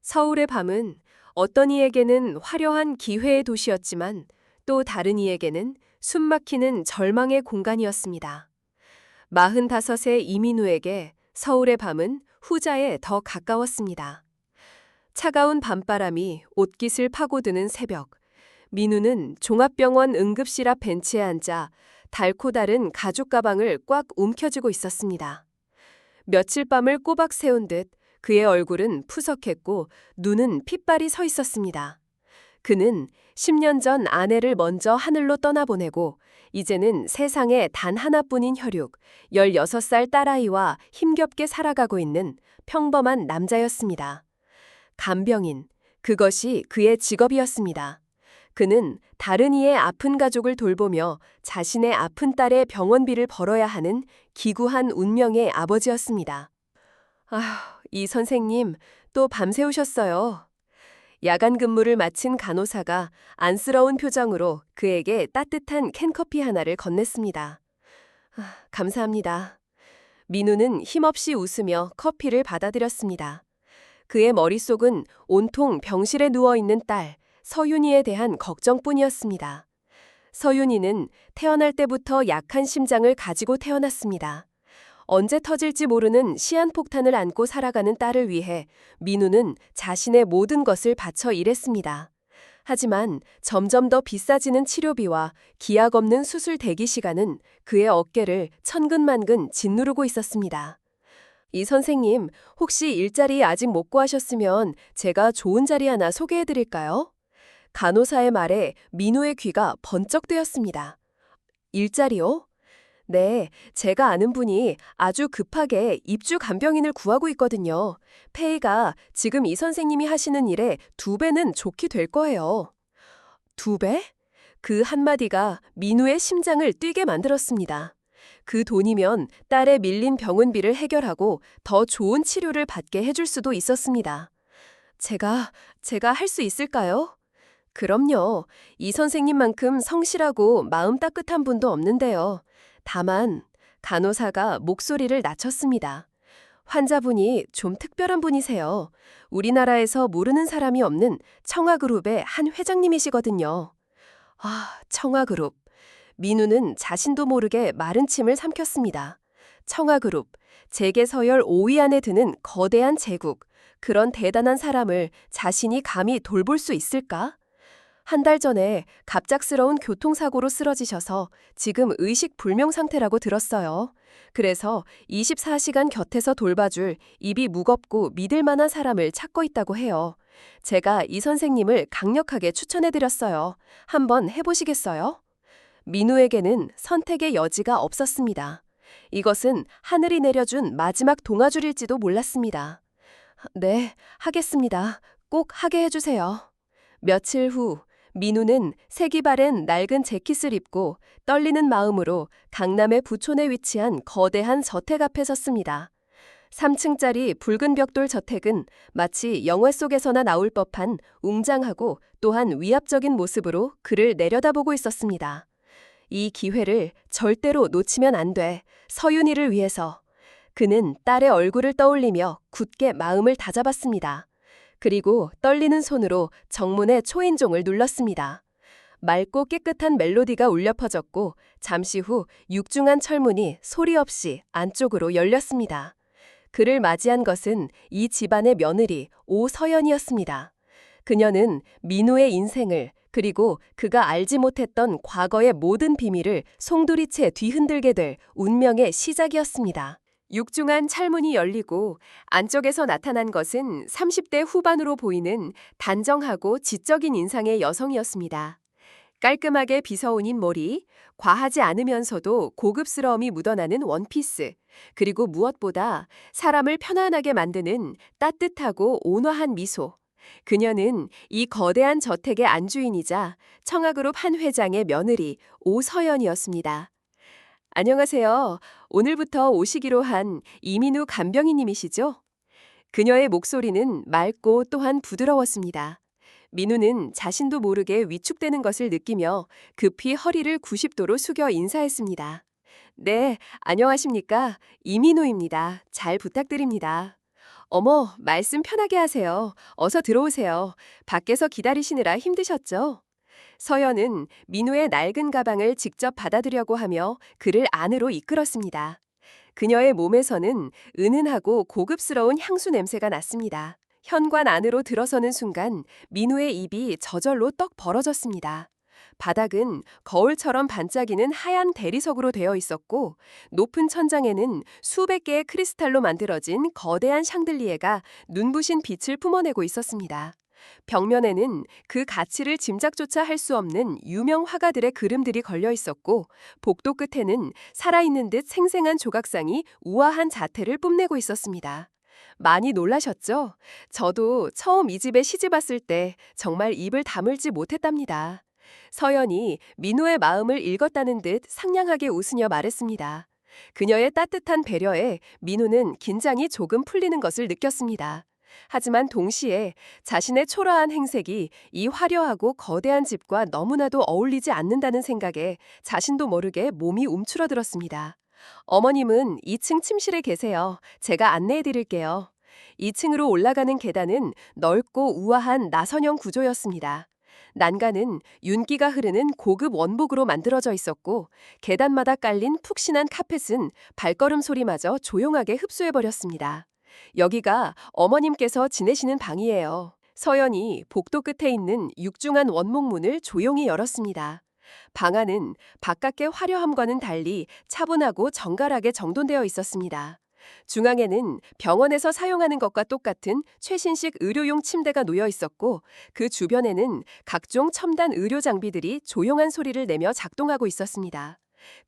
서울의 밤은 어떤 이에게는 화려한 기회의 도시였지만 또 다른 이에게는 숨막히는 절망의 공간이었습니다. 45의 이민우에게 서울의 밤은 후자에 더 가까웠습니다. 차가운 밤바람이 옷깃을 파고드는 새벽, 민우는 종합병원 응급실 앞 벤치에 앉아 닳고 다른 가죽 가방을 꽉 움켜쥐고 있었습니다. 며칠 밤을 꼬박 세운 듯 그의 얼굴은 푸석했고 눈은 핏발이 서 있었습니다. 그는 10년 전 아내를 먼저 하늘로 떠나보내고 이제는 세상에 단 하나뿐인 혈육, 16살 딸아이와 힘겹게 살아가고 있는 평범한 남자였습니다. 간병인, 그것이 그의 직업이었습니다. 그는 다른 이의 아픈 가족을 돌보며 자신의 아픈 딸의 병원비를 벌어야 하는 기구한 운명의 아버지였습니다. 아휴, 이 선생님, 또 밤새우셨어요. 야간 근무를 마친 간호사가 안쓰러운 표정으로 그에게 따뜻한 캔커피 하나를 건넸습니다. 감사합니다. 민우는 힘없이 웃으며 커피를 받아들였습니다. 그의 머릿속은 온통 병실에 누워있는 딸, 서윤이에 대한 걱정뿐이었습니다. 서윤이는 태어날 때부터 약한 심장을 가지고 태어났습니다. 언제 터질지 모르는 시한폭탄을 안고 살아가는 딸을 위해 민우는 자신의 모든 것을 바쳐 일했습니다. 하지만 점점 더 비싸지는 치료비와 기약 없는 수술 대기 시간은 그의 어깨를 천근만근 짓누르고 있었습니다. 이 선생님, 혹시 일자리 아직 못 구하셨으면 제가 좋은 자리 하나 소개해드릴까요? 간호사의 말에 민우의 귀가 번쩍 뜨였습니다. 일자리요? 네, 제가 아는 분이 아주 급하게 입주 간병인을 구하고 있거든요. 페이가 지금 이 선생님이 하시는 일의 2배는 좋게 될 거예요. 2배? 그 한마디가 민우의 심장을 뛰게 만들었습니다. 그 돈이면 딸의 밀린 병원비를 해결하고 더 좋은 치료를 받게 해줄 수도 있었습니다. 제가 할 수 있을까요? 그럼요. 이 선생님만큼 성실하고 마음 따뜻한 분도 없는데요. 다만 간호사가 목소리를 낮췄습니다. 환자분이 좀 특별한 분이세요. 우리나라에서 모르는 사람이 없는 청아그룹의 한 회장님이시거든요. 청아그룹. 민우는 자신도 모르게 마른 침을 삼켰습니다. 청아그룹, 재계서열 5위 안에 드는 거대한 제국. 그런 대단한 사람을 자신이 감히 돌볼 수 있을까? 한 달 전에 갑작스러운 교통사고로 쓰러지셔서 지금 의식불명 상태라고 들었어요. 그래서 24시간 곁에서 돌봐줄 입이 무겁고 믿을 만한 사람을 찾고 있다고 해요. 제가 이 선생님을 강력하게 추천해드렸어요. 한번 해보시겠어요? 민우에게는 선택의 여지가 없었습니다. 이것은 하늘이 내려준 마지막 동아줄일지도 몰랐습니다. 네, 하겠습니다. 꼭 하게 해주세요. 며칠 후 민우는 색이 바랜 낡은 재킷을 입고 떨리는 마음으로 강남의 부촌에 위치한 거대한 저택 앞에 섰습니다. 3층짜리 붉은 벽돌 저택은 마치 영화 속에서나 나올 법한 웅장하고 또한 위압적인 모습으로 그를 내려다보고 있었습니다. 이 기회를 절대로 놓치면 안 돼. 서윤이를 위해서. 그는 딸의 얼굴을 떠올리며 굳게 마음을 다잡았습니다. 그리고 떨리는 손으로 정문의 초인종을 눌렀습니다. 맑고 깨끗한 멜로디가 울려 퍼졌고 잠시 후 육중한 철문이 소리 없이 안쪽으로 열렸습니다. 그를 맞이한 것은 이 집안의 며느리 오서연이었습니다. 그녀는 민우의 인생을 그리고 그가 알지 못했던 과거의 모든 비밀을 송두리째 뒤흔들게 될 운명의 시작이었습니다. 육중한 철문이 열리고 안쪽에서 나타난 것은 30대 후반으로 보이는 단정하고 지적인 인상의 여성이었습니다. 깔끔하게 빗어온인 머리, 과하지 않으면서도 고급스러움이 묻어나는 원피스, 그리고 무엇보다 사람을 편안하게 만드는 따뜻하고 온화한 미소. 그녀는 이 거대한 저택의 안주인이자 청아그룹 한 회장의 며느리 오서연이었습니다. 안녕하세요. 오늘부터 오시기로 한 이민우 간병인님이시죠? 그녀의 목소리는 맑고 또한 부드러웠습니다. 민우는 자신도 모르게 위축되는 것을 느끼며 급히 허리를 90도로 숙여 인사했습니다. 네, 안녕하십니까? 이민우입니다. 잘 부탁드립니다. 어머, 말씀 편하게 하세요. 어서 들어오세요. 밖에서 기다리시느라 힘드셨죠? 서연은 민우의 낡은 가방을 직접 받아들려고 하며 그를 안으로 이끌었습니다. 그녀의 몸에서는 은은하고 고급스러운 향수 냄새가 났습니다. 현관 안으로 들어서는 순간 민우의 입이 저절로 떡 벌어졌습니다. 바닥은 거울처럼 반짝이는 하얀 대리석으로 되어 있었고 높은 천장에는 수백 개의 크리스탈로 만들어진 거대한 샹들리에가 눈부신 빛을 뿜어내고 있었습니다. 벽면에는 그 가치를 짐작조차 할 수 없는 유명 화가들의 그림들이 걸려 있었고 복도 끝에는 살아있는 듯 생생한 조각상이 우아한 자태를 뽐내고 있었습니다. 많이 놀라셨죠? 저도 처음 이 집에 시집 왔을 때 정말 입을 다물지 못했답니다. 서연이 민우의 마음을 읽었다는 듯 상냥하게 웃으며 말했습니다. 그녀의 따뜻한 배려에 민우는 긴장이 조금 풀리는 것을 느꼈습니다. 하지만 동시에 자신의 초라한 행색이 이 화려하고 거대한 집과 너무나도 어울리지 않는다는 생각에 자신도 모르게 몸이 움츠러들었습니다. 어머님은 2층 침실에 계세요. 제가 안내해 드릴게요. 2층으로 올라가는 계단은 넓고 우아한 나선형 구조였습니다. 난간은 윤기가 흐르는 고급 원목으로 만들어져 있었고 계단마다 깔린 푹신한 카펫은 발걸음 소리마저 조용하게 흡수해버렸습니다. 여기가 어머님께서 지내시는 방이에요. 서연이 복도 끝에 있는 육중한 원목문을 조용히 열었습니다. 방 안은 바깥의 화려함과는 달리 차분하고 정갈하게 정돈되어 있었습니다. 중앙에는 병원에서 사용하는 것과 똑같은 최신식 의료용 침대가 놓여 있었고 그 주변에는 각종 첨단 의료 장비들이 조용한 소리를 내며 작동하고 있었습니다.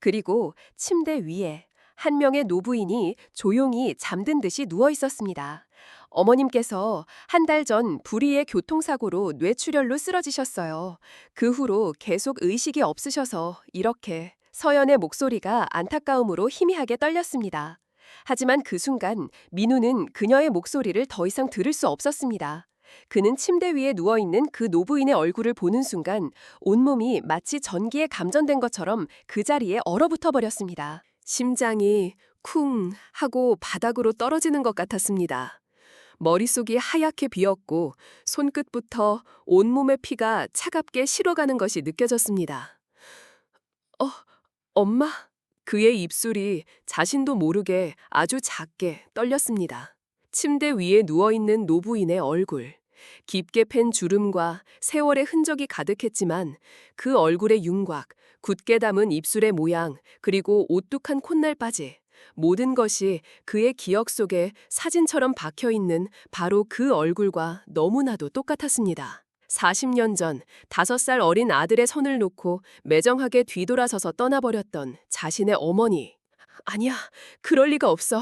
그리고 침대 위에 한 명의 노부인이 조용히 잠든 듯이 누워 있었습니다. 어머님께서 한 달 전 불의의 교통사고로 뇌출혈로 쓰러지셨어요. 그 후로 계속 의식이 없으셔서 이렇게 서연의 목소리가 안타까움으로 희미하게 떨렸습니다. 하지만 그 순간 민우는 그녀의 목소리를 더 이상 들을 수 없었습니다. 그는 침대 위에 누워있는 그 노부인의 얼굴을 보는 순간 온몸이 마치 전기에 감전된 것처럼 그 자리에 얼어붙어 버렸습니다. 심장이 쿵 하고 바닥으로 떨어지는 것 같았습니다. 머릿속이 하얗게 비었고 손끝부터 온몸의 피가 차갑게 식어가는 것이 느껴졌습니다. 어, 엄마? 그의 입술이 자신도 모르게 아주 작게 떨렸습니다. 침대 위에 누워있는 노부인의 얼굴. 깊게 팬 주름과 세월의 흔적이 가득했지만 그 얼굴의 윤곽, 굳게 담은 입술의 모양, 그리고 오뚝한 콧날바지. 모든 것이 그의 기억 속에 사진처럼 박혀있는 바로 그 얼굴과 너무나도 똑같았습니다. 40년 전 5살 어린 아들의 손을 놓고 매정하게 뒤돌아서서 떠나버렸던 자신의 어머니. 아니야, 그럴 리가 없어.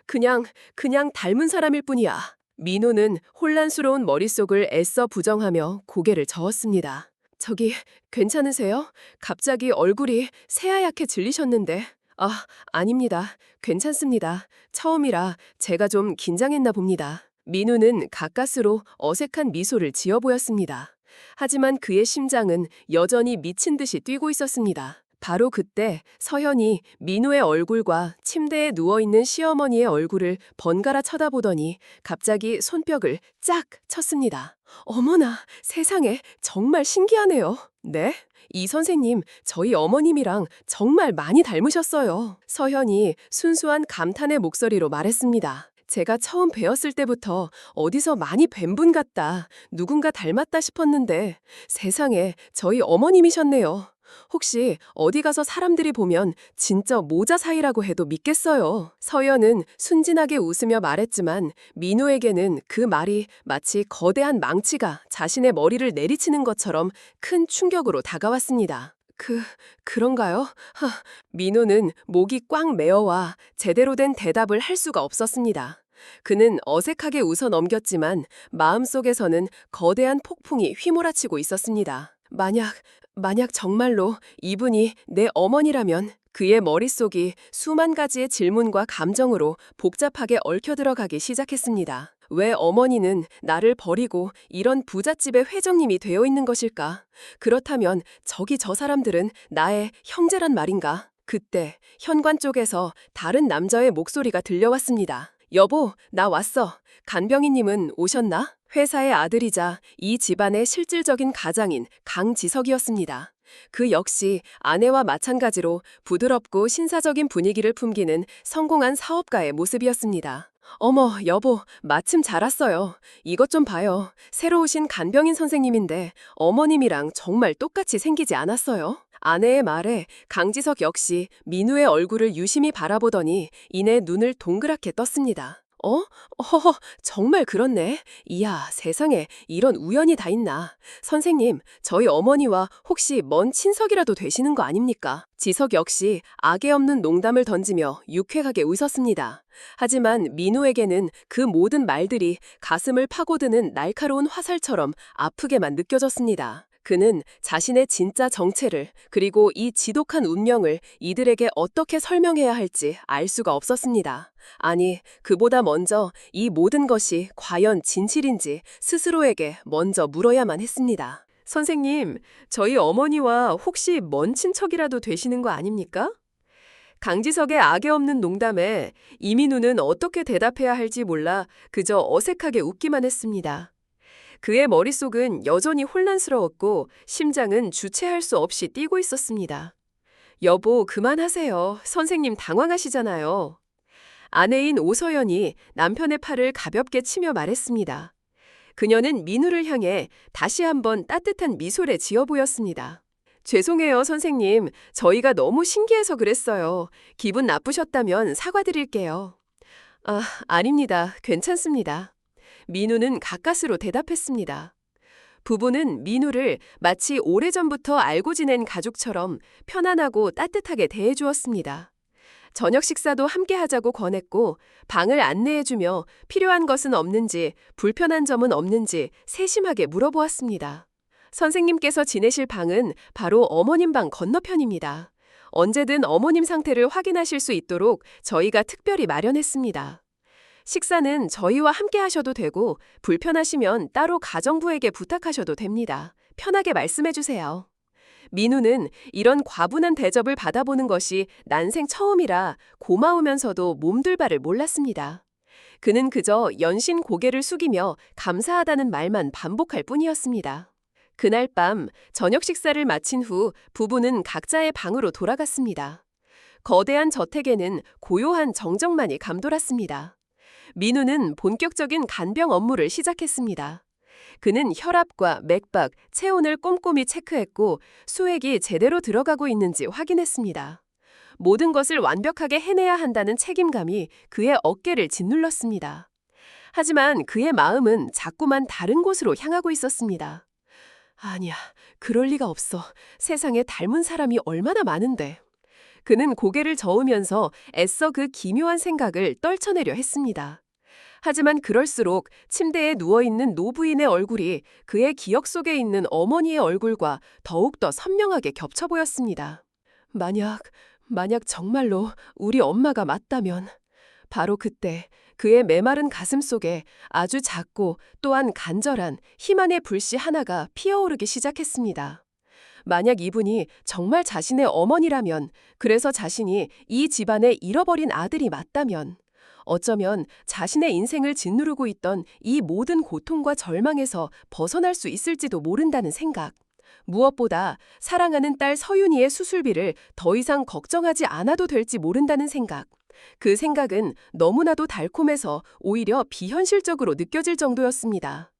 그냥 닮은 사람일 뿐이야. 민호는 혼란스러운 머릿속을 애써 부정하며 고개를 저었습니다. 저기, 괜찮으세요? 갑자기 얼굴이 새하얗게 질리셨는데. 아, 아닙니다. 괜찮습니다. 처음이라 제가 좀 긴장했나 봅니다. 민우는 가까스로 어색한 미소를 지어 보였습니다. 하지만 그의 심장은 여전히 미친 듯이 뛰고 있었습니다. 바로 그때 서현이 민우의 얼굴과 침대에 누워있는 시어머니의 얼굴을 번갈아 쳐다보더니 갑자기 손뼉을 짝 쳤습니다. 어머나, 세상에 정말 신기하네요. 네? 이 선생님, 저희 어머님이랑 정말 많이 닮으셨어요. 서현이 순수한 감탄의 목소리로 말했습니다. 제가 처음 뵈었을 때부터 어디서 많이 뵌 분 같다, 누군가 닮았다 싶었는데 세상에 저희 어머님이셨네요. 혹시 어디 가서 사람들이 보면 진짜 모자 사이라고 해도 믿겠어요. 서연은 순진하게 웃으며 말했지만 민우에게는 그 말이 마치 거대한 망치가 자신의 머리를 내리치는 것처럼 큰 충격으로 다가왔습니다. 그런가요? 민우는 목이 꽉 메어와 제대로 된 대답을 할 수가 없었습니다. 그는 어색하게 웃어 넘겼지만 마음속에서는 거대한 폭풍이 휘몰아치고 있었습니다. 만약 정말로 이분이 내 어머니라면. 그의 머릿속이 수만 가지의 질문과 감정으로 복잡하게 얽혀들어가기 시작했습니다. 왜 어머니는 나를 버리고 이런 부잣집의 회장님이 되어 있는 것일까? 그렇다면 저기 저 사람들은 나의 형제란 말인가? 그때 현관 쪽에서 다른 남자의 목소리가 들려왔습니다. 여보, 나 왔어. 간병인님은 오셨나? 회사의 아들이자 이 집안의 실질적인 가장인 강지석이었습니다. 그 역시 아내와 마찬가지로 부드럽고 신사적인 분위기를 풍기는 성공한 사업가의 모습이었습니다. 어머, 여보, 마침 잘 왔어요. 이것 좀 봐요. 새로 오신 간병인 선생님인데 어머님이랑 정말 똑같이 생기지 않았어요? 아내의 말에 강지석 역시 민우의 얼굴을 유심히 바라보더니 이내 눈을 동그랗게 떴습니다. 허허, 정말 그렇네. 이야, 세상에 이런 우연이 다 있나. 선생님, 저희 어머니와 혹시 먼 친석이라도 되시는 거 아닙니까? 지석 역시 악의 없는 농담을 던지며 유쾌하게 웃었습니다. 하지만 민우에게는 그 모든 말들이 가슴을 파고드는 날카로운 화살처럼 아프게만 느껴졌습니다. 그는 자신의 진짜 정체를 그리고 이 지독한 운명을 이들에게 어떻게 설명해야 할지 알 수가 없었습니다. 아니, 그보다 먼저 이 모든 것이 과연 진실인지 스스로에게 먼저 물어야만 했습니다. 선생님, 저희 어머니와 혹시 먼 친척이라도 되시는 거 아닙니까? 강지석의 악의 없는 농담에 이민우는 어떻게 대답해야 할지 몰라 그저 어색하게 웃기만 했습니다. 그의 머릿속은 여전히 혼란스러웠고 심장은 주체할 수 없이 뛰고 있었습니다. 여보, 그만하세요. 선생님 당황하시잖아요. 아내인 오서연이 남편의 팔을 가볍게 치며 말했습니다. 그녀는 민우를 향해 다시 한번 따뜻한 미소를 지어 보였습니다. 죄송해요, 선생님. 저희가 너무 신기해서 그랬어요. 기분 나쁘셨다면 사과드릴게요. 아닙니다. 괜찮습니다. 민우는 가까스로 대답했습니다. 부부는 민우를 마치 오래전부터 알고 지낸 가족처럼 편안하고 따뜻하게 대해주었습니다. 저녁 식사도 함께 하자고 권했고 방을 안내해주며 필요한 것은 없는지 불편한 점은 없는지 세심하게 물어보았습니다. 선생님께서 지내실 방은 바로 어머님 방 건너편입니다. 언제든 어머님 상태를 확인하실 수 있도록 저희가 특별히 마련했습니다. 식사는 저희와 함께 하셔도 되고 불편하시면 따로 가정부에게 부탁하셔도 됩니다. 편하게 말씀해 주세요. 민우는 이런 과분한 대접을 받아보는 것이 난생 처음이라 고마우면서도 몸둘 바를 몰랐습니다. 그는 그저 연신 고개를 숙이며 감사하다는 말만 반복할 뿐이었습니다. 그날 밤 저녁 식사를 마친 후 부부는 각자의 방으로 돌아갔습니다. 거대한 저택에는 고요한 정적만이 감돌았습니다. 민우는 본격적인 간병 업무를 시작했습니다. 그는 혈압과 맥박, 체온을 꼼꼼히 체크했고 수액이 제대로 들어가고 있는지 확인했습니다. 모든 것을 완벽하게 해내야 한다는 책임감이 그의 어깨를 짓눌렀습니다. 하지만 그의 마음은 자꾸만 다른 곳으로 향하고 있었습니다. 아니야, 그럴 리가 없어. 세상에 닮은 사람이 얼마나 많은데. 그는 고개를 저으면서 애써 그 기묘한 생각을 떨쳐내려 했습니다. 하지만 그럴수록 침대에 누워있는 노부인의 얼굴이 그의 기억 속에 있는 어머니의 얼굴과 더욱더 선명하게 겹쳐 보였습니다. 만약 정말로 우리 엄마가 맞다면 바로 그때 그의 메마른 가슴 속에 아주 작고 또한 간절한 희망의 불씨 하나가 피어오르기 시작했습니다. 만약 이분이 정말 자신의 어머니라면, 그래서 자신이 이 집안의 잃어버린 아들이 맞다면, 어쩌면 자신의 인생을 짓누르고 있던 이 모든 고통과 절망에서 벗어날 수 있을지도 모른다는 생각. 무엇보다 사랑하는 딸 서윤이의 수술비를 더 이상 걱정하지 않아도 될지 모른다는 생각. 그 생각은 너무나도 달콤해서 오히려 비현실적으로 느껴질 정도였습니다.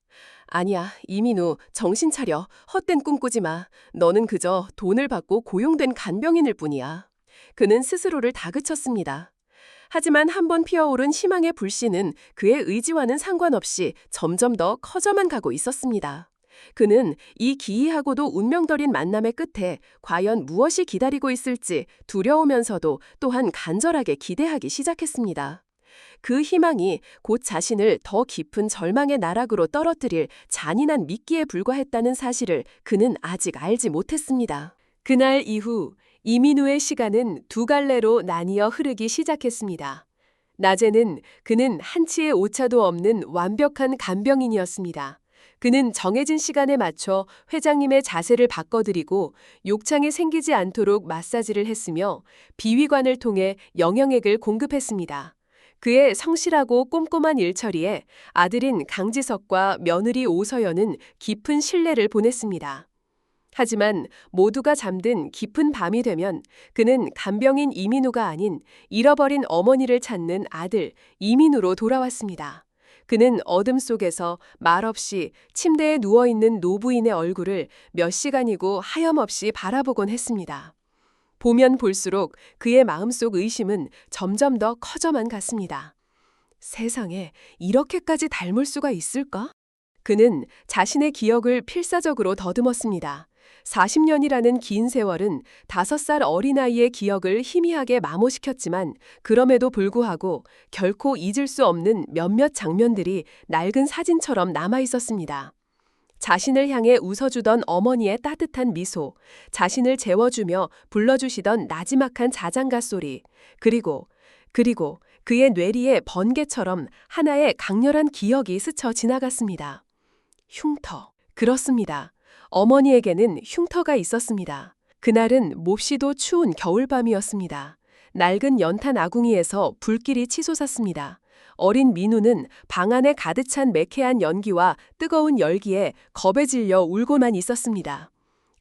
아니야, 이민우, 정신 차려. 헛된 꿈 꾸지 마. 너는 그저 돈을 받고 고용된 간병인일 뿐이야. 그는 스스로를 다그쳤습니다. 하지만 한번 피어오른 희망의 불씨는 그의 의지와는 상관없이 점점 더 커져만 가고 있었습니다. 그는 이 기이하고도 운명떨인 만남의 끝에 과연 무엇이 기다리고 있을지 두려우면서도 또한 간절하게 기대하기 시작했습니다. 그 희망이 곧 자신을 더 깊은 절망의 나락으로 떨어뜨릴 잔인한 미끼에 불과했다는 사실을 그는 아직 알지 못했습니다. 그날 이후 이민우의 시간은 두 갈래로 나뉘어 흐르기 시작했습니다. 낮에는 그는 한치의 오차도 없는 완벽한 간병인이었습니다. 그는 정해진 시간에 맞춰 회장님의 자세를 바꿔드리고 욕창이 생기지 않도록 마사지를 했으며 비위관을 통해 영양액을 공급했습니다. 그의 성실하고 꼼꼼한 일처리에 아들인 강지석과 며느리 오서연은 깊은 신뢰를 보냈습니다. 하지만 모두가 잠든 깊은 밤이 되면 그는 간병인 이민우가 아닌 잃어버린 어머니를 찾는 아들 이민우로 돌아왔습니다. 그는 어둠 속에서 말없이 침대에 누워있는 노부인의 얼굴을 몇 시간이고 하염없이 바라보곤 했습니다. 보면 볼수록 그의 마음속 의심은 점점 더 커져만 갔습니다. 세상에 이렇게까지 닮을 수가 있을까? 그는 자신의 기억을 필사적으로 더듬었습니다. 40년이라는 긴 세월은 5살 어린아이의 기억을 희미하게 마모시켰지만 그럼에도 불구하고 결코 잊을 수 없는 몇몇 장면들이 낡은 사진처럼 남아 있었습니다. 자신을 향해 웃어주던 어머니의 따뜻한 미소, 자신을 재워주며 불러주시던 나지막한 자장가 소리, 그리고 그의 뇌리에 번개처럼 하나의 강렬한 기억이 스쳐 지나갔습니다. 흉터. 그렇습니다. 어머니에게는 흉터가 있었습니다. 그날은 몹시도 추운 겨울밤이었습니다. 낡은 연탄 아궁이에서 불길이 치솟았습니다. 어린 민우는 방 안에 가득 찬 매캐한 연기와 뜨거운 열기에 겁에 질려 울고만 있었습니다.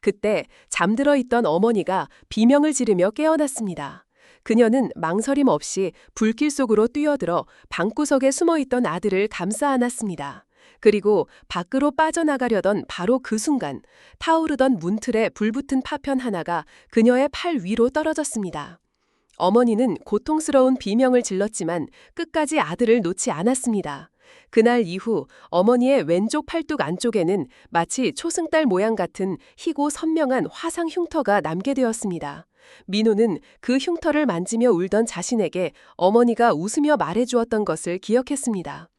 그때 잠들어 있던 어머니가 비명을 지르며 깨어났습니다. 그녀는 망설임 없이 불길 속으로 뛰어들어 방구석에 숨어있던 아들을 감싸 안았습니다. 그리고 밖으로 빠져나가려던 바로 그 순간 타오르던 문틀에 불붙은 파편 하나가 그녀의 팔 위로 떨어졌습니다. 어머니는 고통스러운 비명을 질렀지만 끝까지 아들을 놓지 않았습니다. 그날 이후 어머니의 왼쪽 팔뚝 안쪽에는 마치 초승달 모양 같은 희고 선명한 화상 흉터가 남게 되었습니다. 민호는 그 흉터를 만지며 울던 자신에게 어머니가 웃으며 말해주었던 것을 기억했습니다.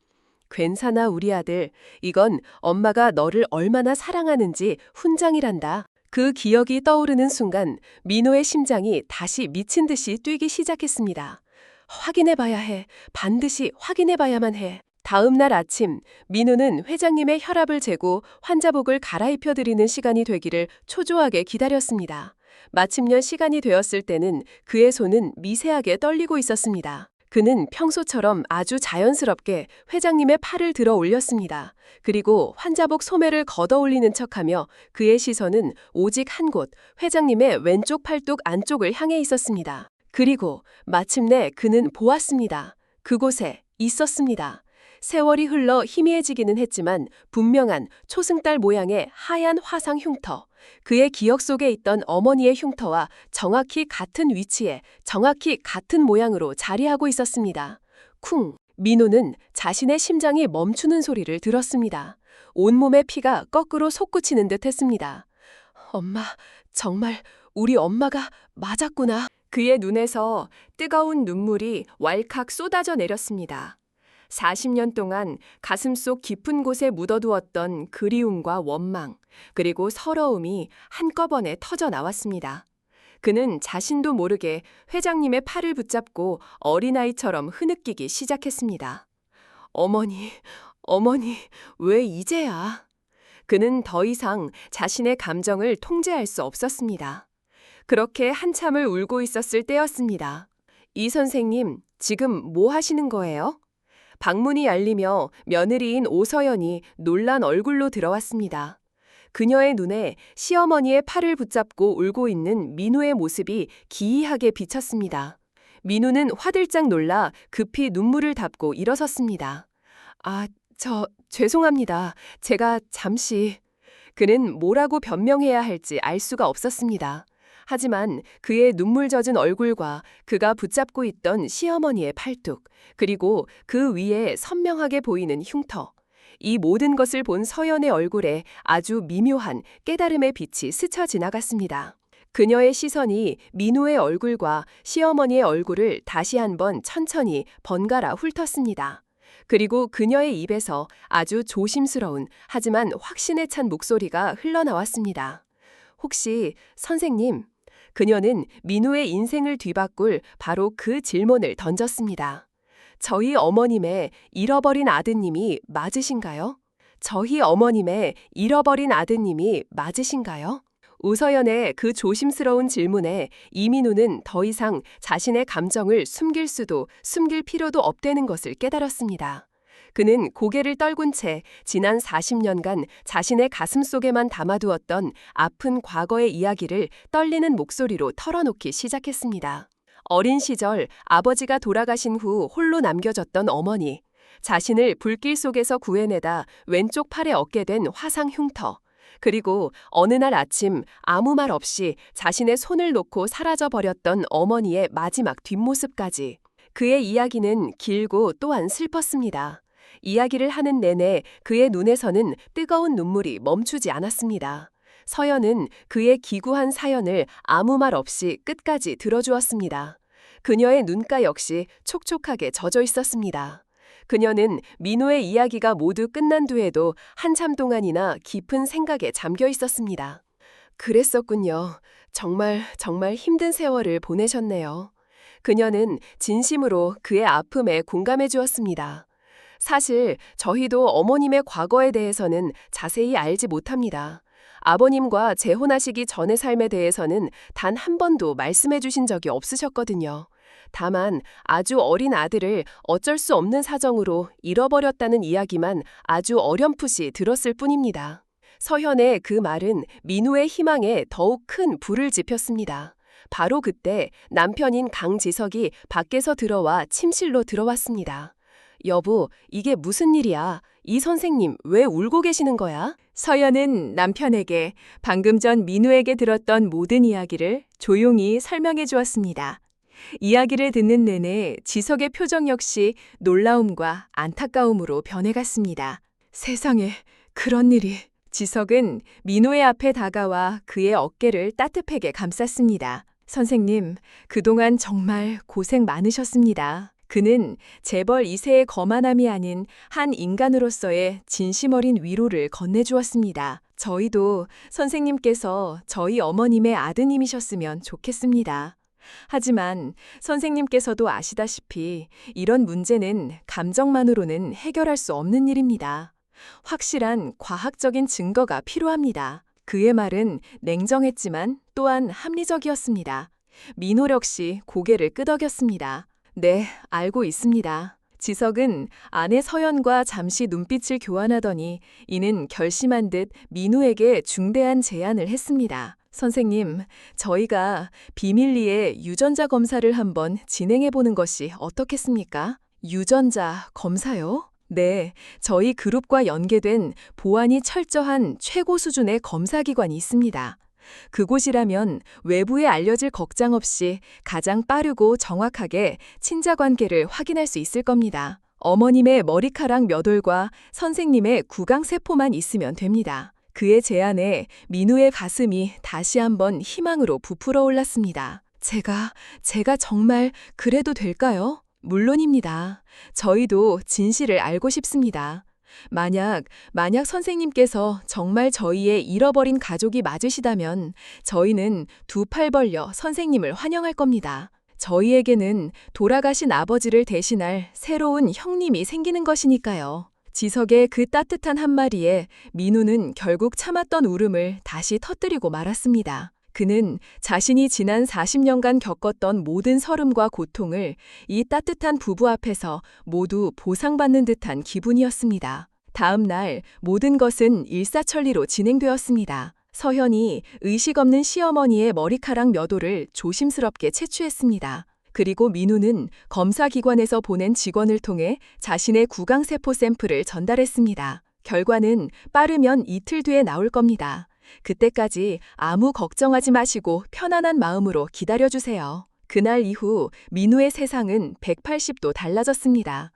괜찮아 우리 아들, 이건 엄마가 너를 얼마나 사랑하는지 훈장이란다. 그 기억이 떠오르는 순간 민호의 심장이 다시 미친 듯이 뛰기 시작했습니다. 확인해봐야 해. 반드시 확인해봐야만 해. 다음 날 아침 민호는 회장님의 혈압을 재고 환자복을 갈아입혀드리는 시간이 되기를 초조하게 기다렸습니다. 마침내 시간이 되었을 때는 그의 손은 미세하게 떨리고 있었습니다. 그는 평소처럼 아주 자연스럽게 회장님의 팔을 들어 올렸습니다. 그리고 환자복 소매를 걷어 올리는 척하며 그의 시선은 오직 한 곳, 회장님의 왼쪽 팔뚝 안쪽을 향해 있었습니다. 그리고 마침내 그는 보았습니다. 그곳에 있었습니다. 세월이 흘러 희미해지기는 했지만 분명한 초승달 모양의 하얀 화상 흉터. 그의 기억 속에 있던 어머니의 흉터와 정확히 같은 위치에 정확히 같은 모양으로 자리하고 있었습니다. 쿵! 민호는 자신의 심장이 멈추는 소리를 들었습니다. 온몸의 피가 거꾸로 솟구치는 듯 했습니다. 엄마, 정말 우리 엄마가 맞았구나. 그의 눈에서 뜨거운 눈물이 왈칵 쏟아져 내렸습니다. 40년 동안 가슴속 깊은 곳에 묻어두었던 그리움과 원망, 그리고 서러움이 한꺼번에 터져 나왔습니다. 그는 자신도 모르게 회장님의 팔을 붙잡고 어린아이처럼 흐느끼기 시작했습니다. 어머니, 왜 이제야? 그는 더 이상 자신의 감정을 통제할 수 없었습니다. 그렇게 한참을 울고 있었을 때였습니다. 이 선생님, 지금 뭐 하시는 거예요? 방문이 열리며 며느리인 오서연이 놀란 얼굴로 들어왔습니다. 그녀의 눈에 시어머니의 팔을 붙잡고 울고 있는 민우의 모습이 기이하게 비쳤습니다. 민우는 화들짝 놀라 급히 눈물을 닦고 일어섰습니다. 죄송합니다. 제가 잠시... 그는 뭐라고 변명해야 할지 알 수가 없었습니다. 하지만 그의 눈물 젖은 얼굴과 그가 붙잡고 있던 시어머니의 팔뚝, 그리고 그 위에 선명하게 보이는 흉터, 이 모든 것을 본 서연의 얼굴에 아주 미묘한 깨달음의 빛이 스쳐 지나갔습니다. 그녀의 시선이 민우의 얼굴과 시어머니의 얼굴을 다시 한번 천천히 번갈아 훑었습니다. 그리고 그녀의 입에서 아주 조심스러운 하지만 확신에 찬 목소리가 흘러나왔습니다. 혹시 선생님, 그녀는 민우의 인생을 뒤바꿀 바로 그 질문을 던졌습니다. 저희 어머님의 잃어버린 아드님이 맞으신가요? 저희 어머님의 잃어버린 아드님이 맞으신가요? 우서연의 그 조심스러운 질문에 이민우는 더 이상 자신의 감정을 숨길 수도 숨길 필요도 없다는 것을 깨달았습니다. 그는 고개를 떨군 채 지난 40년간 자신의 가슴 속에만 담아두었던 아픈 과거의 이야기를 떨리는 목소리로 털어놓기 시작했습니다. 어린 시절 아버지가 돌아가신 후 홀로 남겨졌던 어머니, 자신을 불길 속에서 구해내다 왼쪽 팔에 얻게 된 화상 흉터, 그리고 어느 날 아침 아무 말 없이 자신의 손을 놓고 사라져버렸던 어머니의 마지막 뒷모습까지. 그의 이야기는 길고 또한 슬펐습니다. 이야기를 하는 내내 그의 눈에서는 뜨거운 눈물이 멈추지 않았습니다. 서연은 그의 기구한 사연을 아무 말 없이 끝까지 들어주었습니다. 그녀의 눈가 역시 촉촉하게 젖어 있었습니다. 그녀는 민호의 이야기가 모두 끝난 뒤에도 한참 동안이나 깊은 생각에 잠겨 있었습니다. 그랬었군요. 정말 힘든 세월을 보내셨네요. 그녀는 진심으로 그의 아픔에 공감해 주었습니다. 사실 저희도 어머님의 과거에 대해서는 자세히 알지 못합니다. 아버님과 재혼하시기 전의 삶에 대해서는 단 한 번도 말씀해 주신 적이 없으셨거든요. 다만 아주 어린 아들을 어쩔 수 없는 사정으로 잃어버렸다는 이야기만 아주 어렴풋이 들었을 뿐입니다. 서현의 그 말은 민우의 희망에 더욱 큰 불을 지폈습니다. 바로 그때 남편인 강지석이 밖에서 들어와 침실로 들어왔습니다. 여보, 이게 무슨 일이야? 이 선생님 왜 울고 계시는 거야? 서연은 남편에게 방금 전 민우에게 들었던 모든 이야기를 조용히 설명해 주었습니다. 이야기를 듣는 내내 지석의 표정 역시 놀라움과 안타까움으로 변해갔습니다. 세상에, 그런 일이. 지석은 민호의 앞에 다가와 그의 어깨를 따뜻하게 감쌌습니다. 선생님, 그동안 정말 고생 많으셨습니다. 그는 재벌 2세의 거만함이 아닌 한 인간으로서의 진심 어린 위로를 건네주었습니다. 저희도 선생님께서 저희 어머님의 아드님이셨으면 좋겠습니다. 하지만 선생님께서도 아시다시피 이런 문제는 감정만으로는 해결할 수 없는 일입니다. 확실한 과학적인 증거가 필요합니다. 그의 말은 냉정했지만 또한 합리적이었습니다. 민호 역시 고개를 끄덕였습니다. 네, 알고 있습니다. 지석은 아내 서연과 잠시 눈빛을 교환하더니 이는 결심한 듯 민우에게 중대한 제안을 했습니다. 선생님, 저희가 비밀리에 유전자 검사를 한번 진행해 보는 것이 어떻겠습니까? 유전자 검사요? 네, 저희 그룹과 연계된 보안이 철저한 최고 수준의 검사기관이 있습니다. 그곳이라면 외부에 알려질 걱정 없이 가장 빠르고 정확하게 친자 관계를 확인할 수 있을 겁니다. 어머님의 머리카락 몇 올과 선생님의 구강세포만 있으면 됩니다. 그의 제안에 민우의 가슴이 다시 한번 희망으로 부풀어 올랐습니다. 제가 정말 그래도 될까요? 물론입니다. 저희도 진실을 알고 싶습니다. 만약 선생님께서 정말 저희의 잃어버린 가족이 맞으시다면 저희는 두 팔 벌려 선생님을 환영할 겁니다. 저희에게는 돌아가신 아버지를 대신할 새로운 형님이 생기는 것이니까요. 지석의 그 따뜻한 한마디에 민우는 결국 참았던 울음을 다시 터뜨리고 말았습니다. 그는 자신이 지난 40년간 겪었던 모든 서름과 고통을 이 따뜻한 부부 앞에서 모두 보상받는 듯한 기분이었습니다. 다음 날 모든 것은 일사천리로 진행되었습니다. 서현이 의식 없는 시어머니의 머리카락 몇 올을 조심스럽게 채취했습니다. 그리고 민우는 검사기관에서 보낸 직원을 통해 자신의 구강세포 샘플을 전달했습니다. 결과는 빠르면 이틀 뒤에 나올 겁니다. 그때까지 아무 걱정하지 마시고 편안한 마음으로 기다려주세요. 그날 이후 민우의 세상은 180도 달라졌습니다.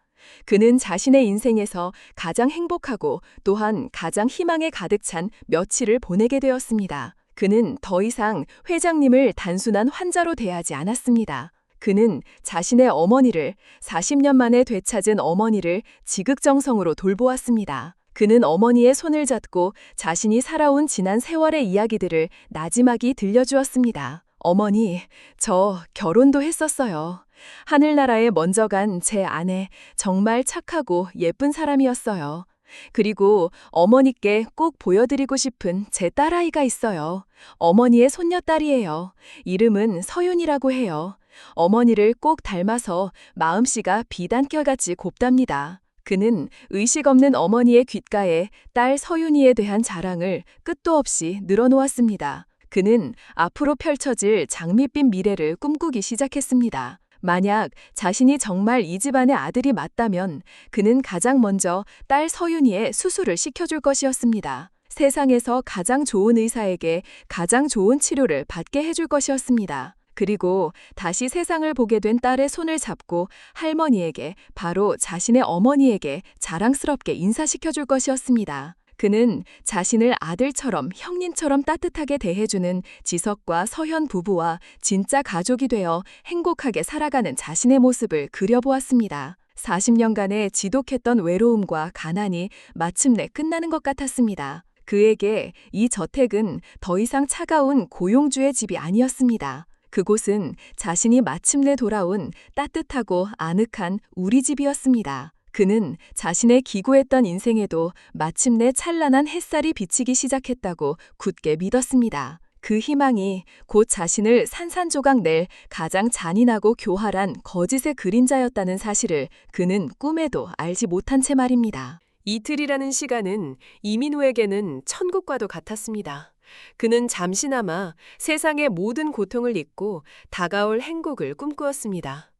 그는 자신의 인생에서 가장 행복하고 또한 가장 희망에 가득 찬 며칠을 보내게 되었습니다. 그는 더 이상 회장님을 단순한 환자로 대하지 않았습니다. 그는 자신의 어머니를 40년 만에 되찾은 어머니를 지극정성으로 돌보았습니다. 그는 어머니의 손을 잡고 자신이 살아온 지난 세월의 이야기들을 나지막이 들려주었습니다. 어머니, 저 결혼도 했었어요. 하늘나라에 먼저 간 제 아내, 정말 착하고 예쁜 사람이었어요. 그리고 어머니께 꼭 보여드리고 싶은 제 딸아이가 있어요. 어머니의 손녀딸이에요. 이름은 서윤이라고 해요. 어머니를 꼭 닮아서 마음씨가 비단결같이 곱답니다. 그는 의식 없는 어머니의 귓가에 딸 서윤이에 대한 자랑을 끝도 없이 늘어놓았습니다. 그는 앞으로 펼쳐질 장밋빛 미래를 꿈꾸기 시작했습니다. 만약 자신이 정말 이 집안의 아들이 맞다면 그는 가장 먼저 딸 서윤이의 수술을 시켜줄 것이었습니다. 세상에서 가장 좋은 의사에게 가장 좋은 치료를 받게 해줄 것이었습니다. 그리고 다시 세상을 보게 된 딸의 손을 잡고 할머니에게, 바로 자신의 어머니에게 자랑스럽게 인사시켜줄 것이었습니다. 그는 자신을 아들처럼, 형님처럼 따뜻하게 대해주는 지석과 서현 부부와 진짜 가족이 되어 행복하게 살아가는 자신의 모습을 그려보았습니다. 40년간의 지독했던 외로움과 가난이 마침내 끝나는 것 같았습니다. 그에게 이 저택은 더 이상 차가운 고용주의 집이 아니었습니다. 그곳은 자신이 마침내 돌아온 따뜻하고 아늑한 우리 집이었습니다. 그는 자신의 기구했던 인생에도 마침내 찬란한 햇살이 비치기 시작했다고 굳게 믿었습니다. 그 희망이 곧 자신을 산산조각 낼 가장 잔인하고 교활한 거짓의 그림자였다는 사실을 그는 꿈에도 알지 못한 채 말입니다. 이틀이라는 시간은 이민우에게는 천국과도 같았습니다. 그는 잠시나마 세상의 모든 고통을 잊고 다가올 행복을 꿈꾸었습니다.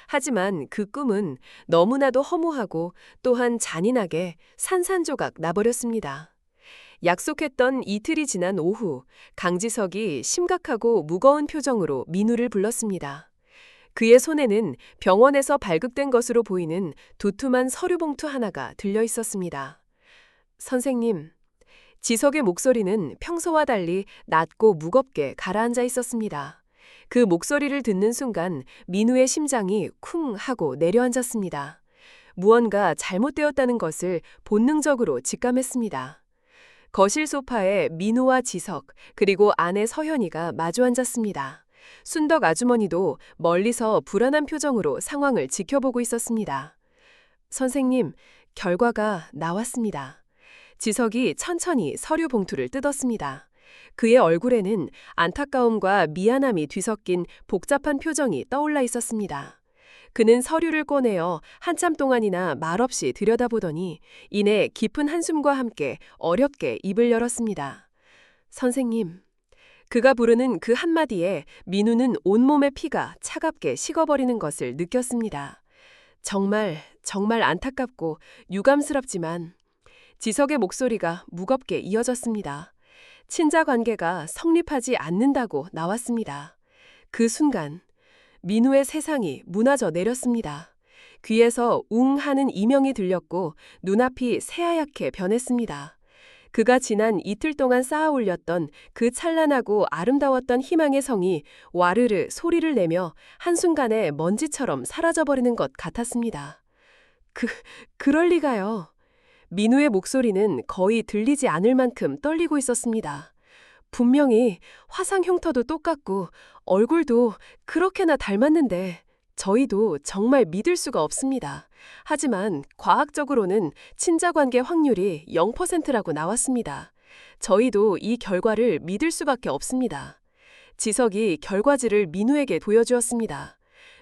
하지만 그 꿈은 너무나도 허무하고 또한 잔인하게 산산조각 나버렸습니다. 약속했던 이틀이 지난 오후, 강지석이 심각하고 무거운 표정으로 민우를 불렀습니다. 그의 손에는 병원에서 발급된 것으로 보이는 두툼한 서류 봉투 하나가 들려 있었습니다. 선생님, 지석의 목소리는 평소와 달리 낮고 무겁게 가라앉아 있었습니다. 그 목소리를 듣는 순간 민우의 심장이 쿵 하고 내려앉았습니다. 무언가 잘못되었다는 것을 본능적으로 직감했습니다. 거실 소파에 민우와 지석, 그리고 아내 서현이가 마주 앉았습니다. 순덕 아주머니도 멀리서 불안한 표정으로 상황을 지켜보고 있었습니다. 선생님, 결과가 나왔습니다. 지석이 천천히 서류 봉투를 뜯었습니다. 그의 얼굴에는 안타까움과 미안함이 뒤섞인 복잡한 표정이 떠올라 있었습니다. 그는 서류를 꺼내어 한참 동안이나 말없이 들여다보더니 이내 깊은 한숨과 함께 어렵게 입을 열었습니다. 선생님, 그가 부르는 그 한마디에 민우는 온몸의 피가 차갑게 식어버리는 것을 느꼈습니다. 정말 안타깝고 유감스럽지만 지석의 목소리가 무겁게 이어졌습니다. 친자 관계가 성립하지 않는다고 나왔습니다. 그 순간 민우의 세상이 무너져 내렸습니다. 귀에서 웅 하는 이명이 들렸고 눈앞이 새하얗게 변했습니다. 그가 지난 이틀 동안 쌓아 올렸던 그 찬란하고 아름다웠던 희망의 성이 와르르 소리를 내며 한순간에 먼지처럼 사라져버리는 것 같았습니다. 그럴 리가요. 민우의 목소리는 거의 들리지 않을 만큼 떨리고 있었습니다. 분명히 화상 흉터도 똑같고 얼굴도 그렇게나 닮았는데 저희도 정말 믿을 수가 없습니다. 하지만 과학적으로는 친자관계 확률이 0%라고 나왔습니다. 저희도 이 결과를 믿을 수밖에 없습니다. 지석이 결과지를 민우에게 보여주었습니다.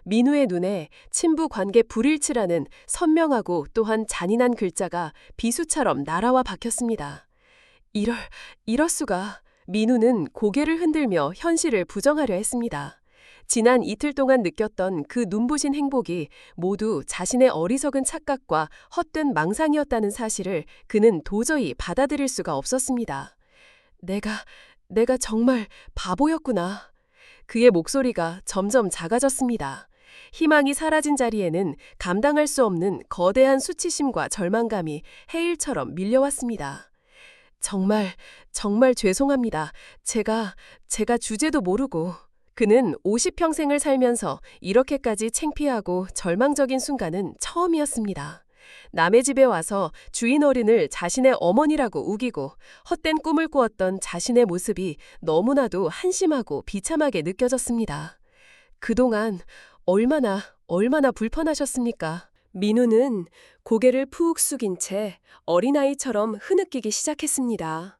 민우의 눈에 친부 관계 불일치라는 선명하고 또한 잔인한 글자가 비수처럼 날아와 박혔습니다. 이럴 수가. 민우는 고개를 흔들며 현실을 부정하려 했습니다. 지난 이틀 동안 느꼈던 그 눈부신 행복이 모두 자신의 어리석은 착각과 헛된 망상이었다는 사실을 그는 도저히 받아들일 수가 없었습니다. 내가 정말 바보였구나. 그의 목소리가 점점 작아졌습니다. 희망이 사라진 자리에는 감당할 수 없는 거대한 수치심과 절망감이 해일처럼 밀려왔습니다. 정말 죄송합니다. 제가 주제도 모르고. 그는 50평생을 살면서 이렇게까지 창피하고 절망적인 순간은 처음이었습니다. 남의 집에 와서 주인 어른을 자신의 어머니라고 우기고 헛된 꿈을 꾸었던 자신의 모습이 너무나도 한심하고 비참하게 느껴졌습니다. 그동안 얼마나 불편하셨습니까? 민우는 고개를 푹 숙인 채 어린아이처럼 흐느끼기 시작했습니다.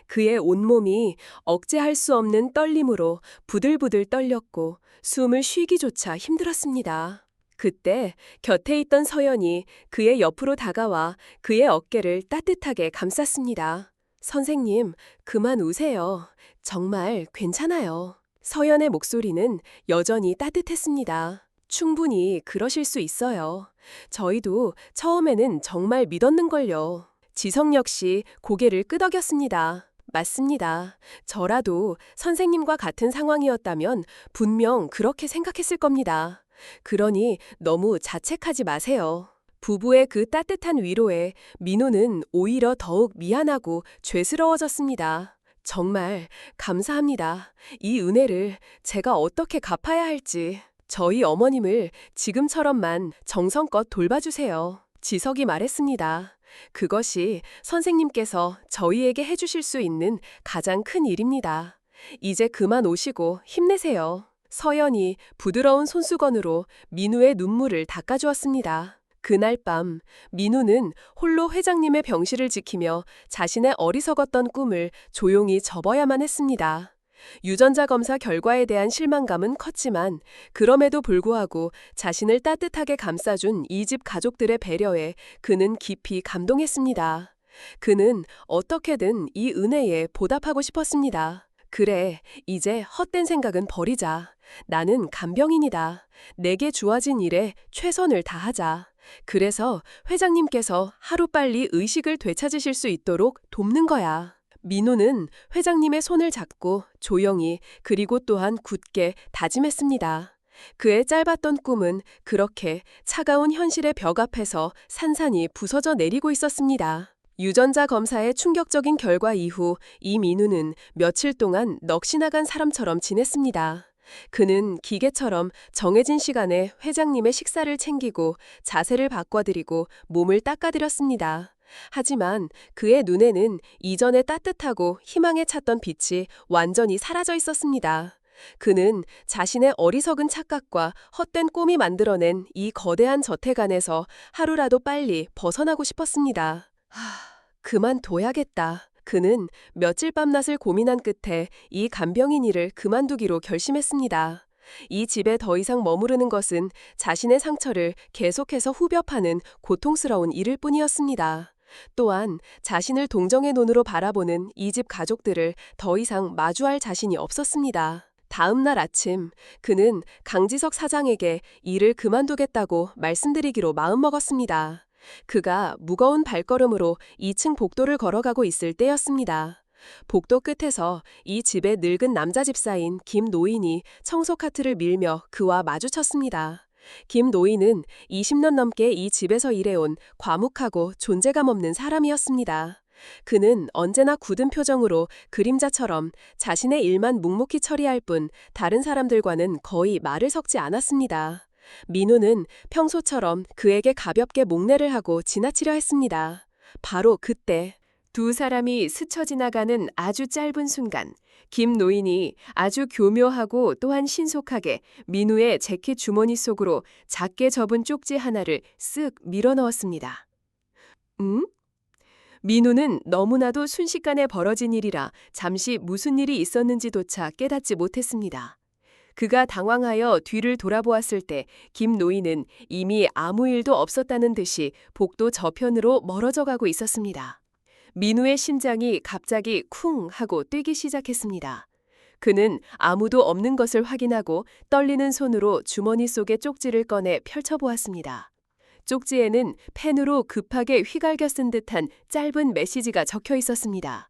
그의 온몸이 억제할 수 없는 떨림으로 부들부들 떨렸고 숨을 쉬기조차 힘들었습니다. 그때 곁에 있던 서연이 그의 옆으로 다가와 그의 어깨를 따뜻하게 감쌌습니다. 선생님, 그만 우세요. 정말 괜찮아요. 서연의 목소리는 여전히 따뜻했습니다. 충분히 그러실 수 있어요. 저희도 처음에는 정말 믿었는걸요. 지성 역시 고개를 끄덕였습니다. 맞습니다. 저라도 선생님과 같은 상황이었다면 분명 그렇게 생각했을 겁니다. 그러니 너무 자책하지 마세요. 부부의 그 따뜻한 위로에 민호는 오히려 더욱 미안하고 죄스러워졌습니다. 정말 감사합니다. 이 은혜를 제가 어떻게 갚아야 할지. 저희 어머님을 지금처럼만 정성껏 돌봐주세요. 지석이 말했습니다. 그것이 선생님께서 저희에게 해주실 수 있는 가장 큰 일입니다. 이제 그만 오시고 힘내세요. 서연이 부드러운 손수건으로 민우의 눈물을 닦아주었습니다. 그날 밤 민우는 홀로 회장님의 병실을 지키며 자신의 어리석었던 꿈을 조용히 접어야만 했습니다. 유전자 검사 결과에 대한 실망감은 컸지만 그럼에도 불구하고 자신을 따뜻하게 감싸준 이 집 가족들의 배려에 그는 깊이 감동했습니다. 그는 어떻게든 이 은혜에 보답하고 싶었습니다. 그래, 이제 헛된 생각은 버리자. 나는 간병인이다. 내게 주어진 일에 최선을 다하자. 그래서 회장님께서 하루빨리 의식을 되찾으실 수 있도록 돕는 거야. 민호는 회장님의 손을 잡고 조용히 그리고 또한 굳게 다짐했습니다. 그의 짧았던 꿈은 그렇게 차가운 현실의 벽 앞에서 산산이 부서져 내리고 있었습니다. 유전자 검사의 충격적인 결과 이후 이 민우는 며칠 동안 넋이 나간 사람처럼 지냈습니다. 그는 기계처럼 정해진 시간에 회장님의 식사를 챙기고 자세를 바꿔드리고 몸을 닦아드렸습니다. 하지만 그의 눈에는 이전에 따뜻하고 희망에 찼던 빛이 완전히 사라져 있었습니다. 그는 자신의 어리석은 착각과 헛된 꿈이 만들어낸 이 거대한 저택 안에서 하루라도 빨리 벗어나고 싶었습니다. 그만둬야겠다. 그는 며칠 밤낮을 고민한 끝에 이 간병인 일을 그만두기로 결심했습니다. 이 집에 더 이상 머무르는 것은 자신의 상처를 계속해서 후벼 파는 고통스러운 일일 뿐이었습니다. 또한 자신을 동정의 눈으로 바라보는 이 집 가족들을 더 이상 마주할 자신이 없었습니다. 다음 날 아침, 그는 강지석 사장에게 일을 그만두겠다고 말씀드리기로 마음먹었습니다. 그가 무거운 발걸음으로 2층 복도를 걸어가고 있을 때였습니다. 복도 끝에서 이 집의 늙은 남자 집사인 김 노인이 청소 카트를 밀며 그와 마주쳤습니다. 김 노인은 20년 넘게 이 집에서 일해온 과묵하고 존재감 없는 사람이었습니다. 그는 언제나 굳은 표정으로 그림자처럼 자신의 일만 묵묵히 처리할 뿐 다른 사람들과는 거의 말을 섞지 않았습니다. 민우는 평소처럼 그에게 가볍게 목례를 하고 지나치려 했습니다. 바로 그때 두 사람이 스쳐 지나가는 아주 짧은 순간 김 노인이 아주 교묘하고 또한 신속하게 민우의 재킷 주머니 속으로 작게 접은 쪽지 하나를 쓱 밀어넣었습니다. 응? 민우는 너무나도 순식간에 벌어진 일이라 잠시 무슨 일이 있었는지조차 깨닫지 못했습니다. 그가 당황하여 뒤를 돌아보았을 때 김 노인은 이미 아무 일도 없었다는 듯이 복도 저편으로 멀어져 가고 있었습니다. 민우의 심장이 갑자기 쿵 하고 뛰기 시작했습니다. 그는 아무도 없는 것을 확인하고 떨리는 손으로 주머니 속의 쪽지를 꺼내 펼쳐보았습니다. 쪽지에는 펜으로 급하게 휘갈겨 쓴 듯한 짧은 메시지가 적혀 있었습니다.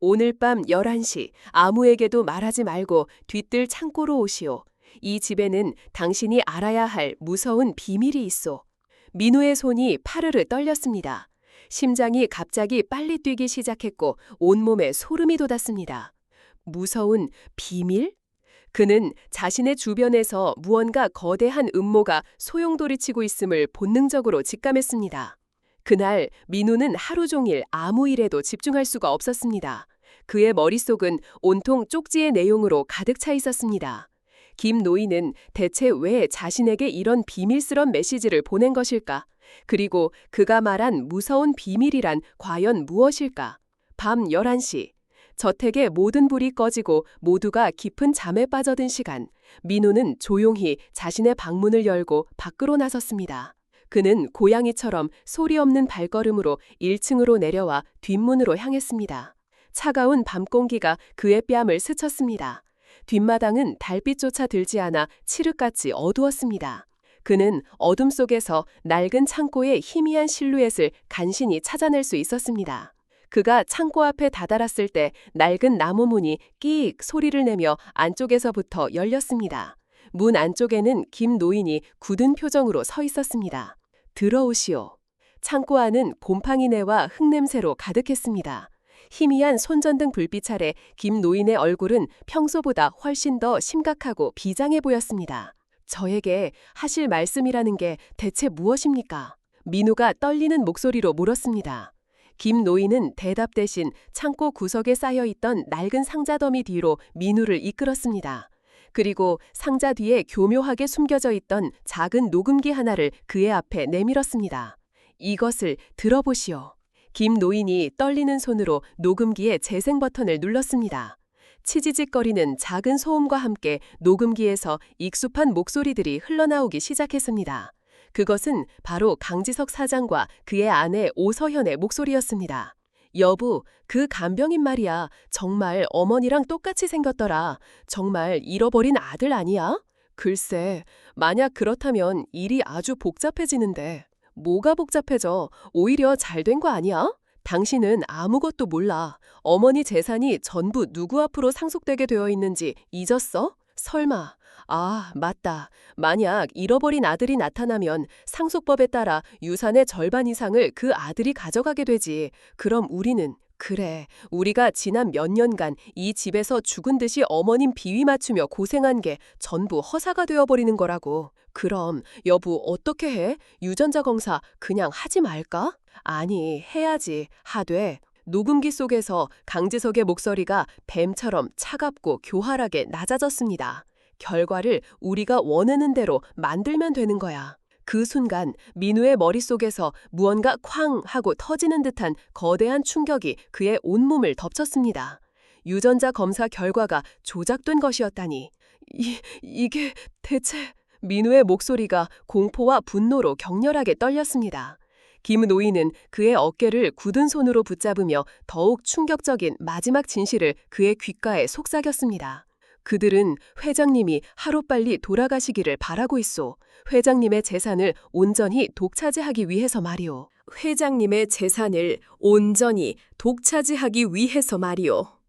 오늘 밤 11시 아무에게도 말하지 말고 뒤뜰 창고로 오시오. 이 집에는 당신이 알아야 할 무서운 비밀이 있소. 민우의 손이 파르르 떨렸습니다. 심장이 갑자기 빨리 뛰기 시작했고 온몸에 소름이 돋았습니다. 무서운 비밀? 그는 자신의 주변에서 무언가 거대한 음모가 소용돌이치고 있음을 본능적으로 직감했습니다. 그날 민우는 하루 종일 아무 일에도 집중할 수가 없었습니다. 그의 머릿속은 온통 쪽지의 내용으로 가득 차 있었습니다. 김 노인은 대체 왜 자신에게 이런 비밀스런 메시지를 보낸 것일까? 그리고 그가 말한 무서운 비밀이란 과연 무엇일까? 밤 11시. 저택의 모든 불이 꺼지고 모두가 깊은 잠에 빠져든 시간, 민우는 조용히 자신의 방문을 열고 밖으로 나섰습니다. 그는 고양이처럼 소리 없는 발걸음으로 1층으로 내려와 뒷문으로 향했습니다. 차가운 밤 공기가 그의 뺨을 스쳤습니다. 뒷마당은 달빛조차 들지 않아 칠흑같이 어두웠습니다. 그는 어둠 속에서 낡은 창고의 희미한 실루엣을 간신히 찾아낼 수 있었습니다. 그가 창고 앞에 다다랐을 때 낡은 나무 문이 끼익 소리를 내며 안쪽에서부터 열렸습니다. 문 안쪽에는 김 노인이 굳은 표정으로 서 있었습니다. 들어오시오. 창고 안은 곰팡이내와 흙냄새로 가득했습니다. 희미한 손전등 불빛 아래 김 노인의 얼굴은 평소보다 훨씬 더 심각하고 비장해 보였습니다. 저에게 하실 말씀이라는 게 대체 무엇입니까? 민우가 떨리는 목소리로 물었습니다. 김 노인은 대답 대신 창고 구석에 쌓여있던 낡은 상자 더미 뒤로 민우를 이끌었습니다. 그리고 상자 뒤에 교묘하게 숨겨져 있던 작은 녹음기 하나를 그의 앞에 내밀었습니다. 이것을 들어보시오. 김 노인이 떨리는 손으로 녹음기의 재생 버튼을 눌렀습니다. 치지직거리는 작은 소음과 함께 녹음기에서 익숙한 목소리들이 흘러나오기 시작했습니다. 그것은 바로 강지석 사장과 그의 아내 오서현의 목소리였습니다. 여보, 그 간병인 말이야. 정말 어머니랑 똑같이 생겼더라. 정말 잃어버린 아들 아니야? 글쎄, 만약 그렇다면 일이 아주 복잡해지는데. 뭐가 복잡해져? 오히려 잘 된 거 아니야? 당신은 아무것도 몰라. 어머니 재산이 전부 누구 앞으로 상속되게 되어 있는지 잊었어? 설마. 아, 맞다. 만약 잃어버린 아들이 나타나면 상속법에 따라 유산의 절반 이상을 그 아들이 가져가게 되지. 그럼 우리는 그래, 우리가 지난 몇 년간 이 집에서 죽은 듯이 어머님 비위 맞추며 고생한 게 전부 허사가 되어버리는 거라고. 그럼 여보 어떻게 해? 유전자 검사 그냥 하지 말까? 아니, 해야지. 하되. 녹음기 속에서 강지석의 목소리가 뱀처럼 차갑고 교활하게 낮아졌습니다. 결과를 우리가 원하는 대로 만들면 되는 거야. 그 순간 민우의 머릿속에서 무언가 쾅 하고 터지는 듯한 거대한 충격이 그의 온몸을 덮쳤습니다. 유전자 검사 결과가 조작된 것이었다니. 이게 대체... 민우의 목소리가 공포와 분노로 격렬하게 떨렸습니다. 김 노인은 그의 어깨를 굳은 손으로 붙잡으며 더욱 충격적인 마지막 진실을 그의 귓가에 속삭였습니다. 그들은 회장님이 하루빨리 돌아가시기를 바라고 있소. 회장님의 재산을 온전히 독차지하기 위해서 말이오. 회장님의 재산을 온전히 독차지하기 위해서 말이오.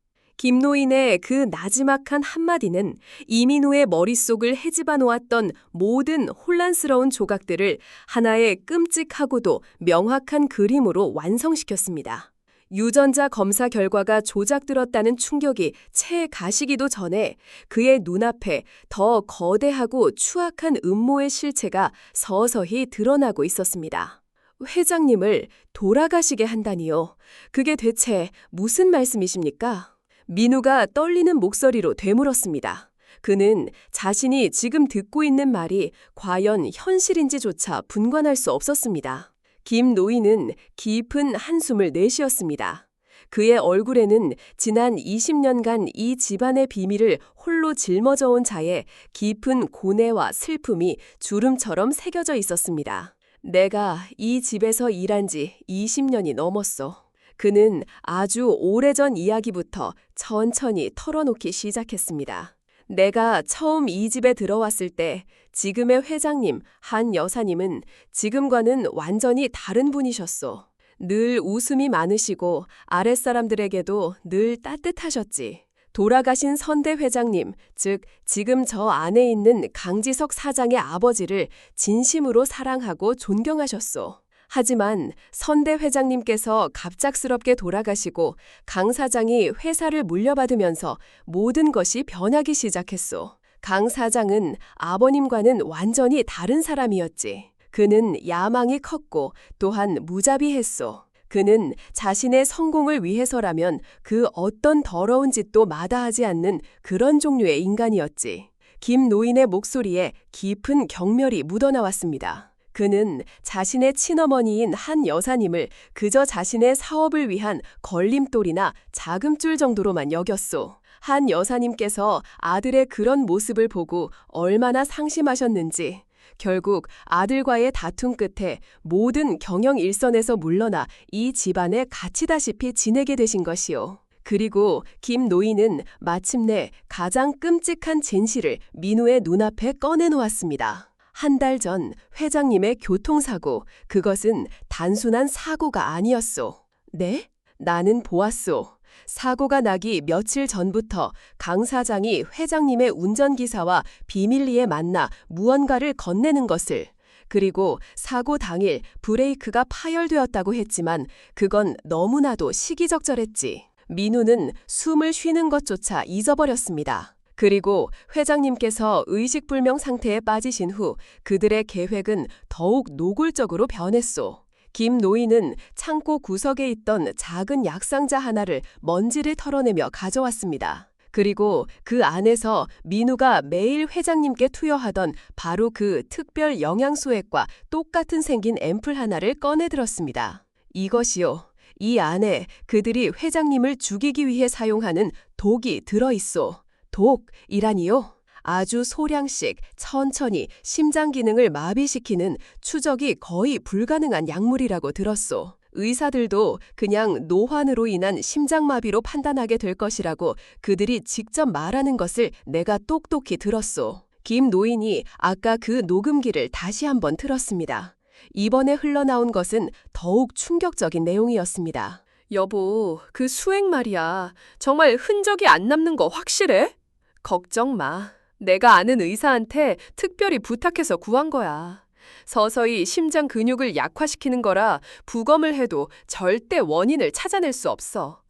김노인의 그 나지막한 한마디는 이민우의 머릿속을 헤집어 놓았던 모든 혼란스러운 조각들을 하나의 끔찍하고도 명확한 그림으로 완성시켰습니다. 유전자 검사 결과가 조작들었다는 충격이 채 가시기도 전에 그의 눈앞에 더 거대하고 추악한 음모의 실체가 서서히 드러나고 있었습니다. 회장님을 돌아가시게 한다니요. 그게 대체 무슨 말씀이십니까? 민우가 떨리는 목소리로 되물었습니다. 그는 자신이 지금 듣고 있는 말이 과연 현실인지조차 분간할 수 없었습니다. 김 노인은 깊은 한숨을 내쉬었습니다. 그의 얼굴에는 지난 20년간 이 집안의 비밀을 홀로 짊어져온 자의 깊은 고뇌와 슬픔이 주름처럼 새겨져 있었습니다. 내가 이 집에서 일한 지 20년이 넘었소. 그는 아주 오래전 이야기부터 천천히 털어놓기 시작했습니다. 내가 처음 이 집에 들어왔을 때 지금의 회장님 한 여사님은 지금과는 완전히 다른 분이셨소. 늘 웃음이 많으시고 아랫사람들에게도 늘 따뜻하셨지. 돌아가신 선대 회장님, 즉 지금 저 안에 있는 강지석 사장의 아버지를 진심으로 사랑하고 존경하셨소. 하지만 선대 회장님께서 갑작스럽게 돌아가시고 강 사장이 회사를 물려받으면서 모든 것이 변하기 시작했소. 강 사장은 아버님과는 완전히 다른 사람이었지. 그는 야망이 컸고 또한 무자비했소. 그는 자신의 성공을 위해서라면 그 어떤 더러운 짓도 마다하지 않는 그런 종류의 인간이었지. 김 노인의 목소리에 깊은 경멸이 묻어나왔습니다. 그는 자신의 친어머니인 한 여사님을 그저 자신의 사업을 위한 걸림돌이나 자금줄 정도로만 여겼소. 한 여사님께서 아들의 그런 모습을 보고 얼마나 상심하셨는지 결국 아들과의 다툼 끝에 모든 경영 일선에서 물러나 이 집안에 갇히다시피 지내게 되신 것이요. 그리고 김 노인은 마침내 가장 끔찍한 진실을 민우의 눈앞에 꺼내놓았습니다. 한 달 전 회장님의 교통사고, 그것은 단순한 사고가 아니었소. 네? 나는 보았소. 사고가 나기 며칠 전부터 강 사장이 회장님의 운전기사와 비밀리에 만나 무언가를 건네는 것을, 그리고 사고 당일 브레이크가 파열되었다고 했지만 그건 너무나도 시기적절했지. 민우는 숨을 쉬는 것조차 잊어버렸습니다. 그리고 회장님께서 의식불명 상태에 빠지신 후 그들의 계획은 더욱 노골적으로 변했소. 김 노인은 창고 구석에 있던 작은 약상자 하나를 먼지를 털어내며 가져왔습니다. 그리고 그 안에서 민우가 매일 회장님께 투여하던 바로 그 특별 영양소액과 똑같은 생긴 앰플 하나를 꺼내들었습니다. 이것이요. 이 안에 그들이 회장님을 죽이기 위해 사용하는 독이 들어있소. 독이라니요? 아주 소량씩 천천히 심장 기능을 마비시키는 추적이 거의 불가능한 약물이라고 들었소. 의사들도 그냥 노환으로 인한 심장마비로 판단하게 될 것이라고 그들이 직접 말하는 것을 내가 똑똑히 들었소. 김 노인이 아까 그 녹음기를 다시 한번 틀었습니다. 이번에 흘러나온 것은 더욱 충격적인 내용이었습니다. 여보, 그 수액 말이야. 정말 흔적이 안 남는 거 확실해? 걱정 마. 내가 아는 의사한테 특별히 부탁해서 구한 거야. 서서히 심장 근육을 약화시키는 거라 부검을 해도 절대 원인을 찾아낼 수 없어.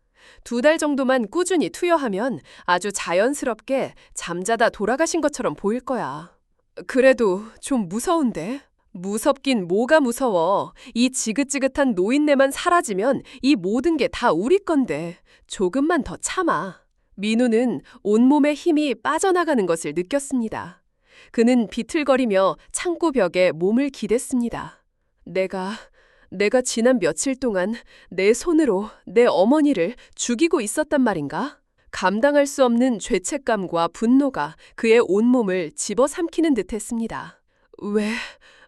2달 정도만 꾸준히 투여하면 아주 자연스럽게 잠자다 돌아가신 것처럼 보일 거야. 그래도 좀 무서운데? 무섭긴 뭐가 무서워. 이 지긋지긋한 노인네만 사라지면 이 모든 게 다 우리 건데 조금만 더 참아. 민우는 온몸에 힘이 빠져나가는 것을 느꼈습니다. 그는 비틀거리며 창고 벽에 몸을 기댔습니다. 내가 지난 며칠 동안 내 손으로 내 어머니를 죽이고 있었단 말인가? 감당할 수 없는 죄책감과 분노가 그의 온몸을 집어삼키는 듯했습니다.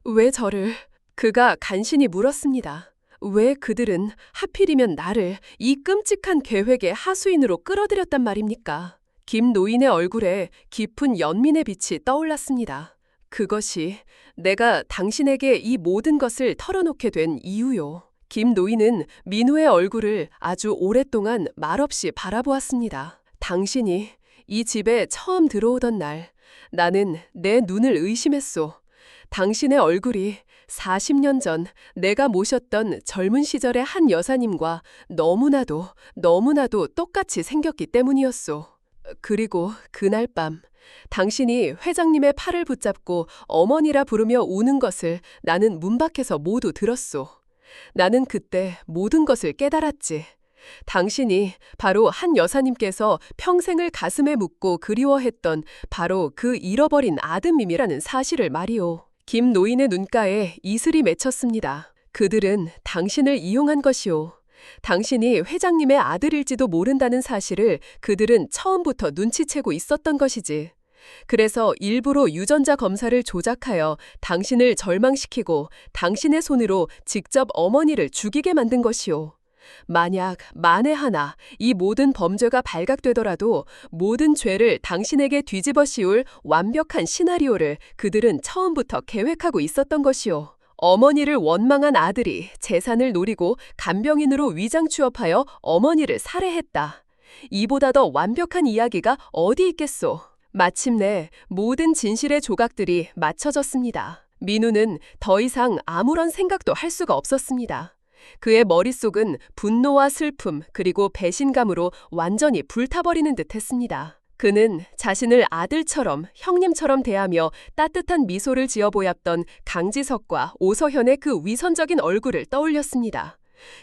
왜 저를? 그가 간신히 물었습니다. 왜 그들은 하필이면 나를 이 끔찍한 계획의 하수인으로 끌어들였단 말입니까? 김 노인의 얼굴에 깊은 연민의 빛이 떠올랐습니다. 그것이 내가 당신에게 이 모든 것을 털어놓게 된 이유요. 김 노인은 민우의 얼굴을 아주 오랫동안 말없이 바라보았습니다. 당신이 이 집에 처음 들어오던 날, 나는 내 눈을 의심했소. 당신의 얼굴이 40년 전 내가 모셨던 젊은 시절의 한 여사님과 너무나도 똑같이 생겼기 때문이었소. 그리고 그날 밤 당신이 회장님의 팔을 붙잡고 어머니라 부르며 우는 것을 나는 문 밖에서 모두 들었소. 나는 그때 모든 것을 깨달았지. 당신이 바로 한 여사님께서 평생을 가슴에 묻고 그리워했던 바로 그 잃어버린 아드님이라는 사실을 말이오. 김 노인의 눈가에 이슬이 맺혔습니다. 그들은 당신을 이용한 것이오. 당신이 회장님의 아들일지도 모른다는 사실을 그들은 처음부터 눈치채고 있었던 것이지. 그래서 일부러 유전자 검사를 조작하여 당신을 절망시키고 당신의 손으로 직접 어머니를 죽이게 만든 것이오. 만약 만에 하나 이 모든 범죄가 발각되더라도 모든 죄를 당신에게 뒤집어 씌울 완벽한 시나리오를 그들은 처음부터 계획하고 있었던 것이오. 어머니를 원망한 아들이 재산을 노리고 간병인으로 위장 취업하여 어머니를 살해했다. 이보다 더 완벽한 이야기가 어디 있겠소. 마침내 모든 진실의 조각들이 맞춰졌습니다. 민우는 더 이상 아무런 생각도 할 수가 없었습니다. 그의 머릿속은 분노와 슬픔 그리고 배신감으로 완전히 불타버리는 듯했습니다. 그는 자신을 아들처럼 형님처럼 대하며 따뜻한 미소를 지어 보였던 강지석과 오서현의 그 위선적인 얼굴을 떠올렸습니다.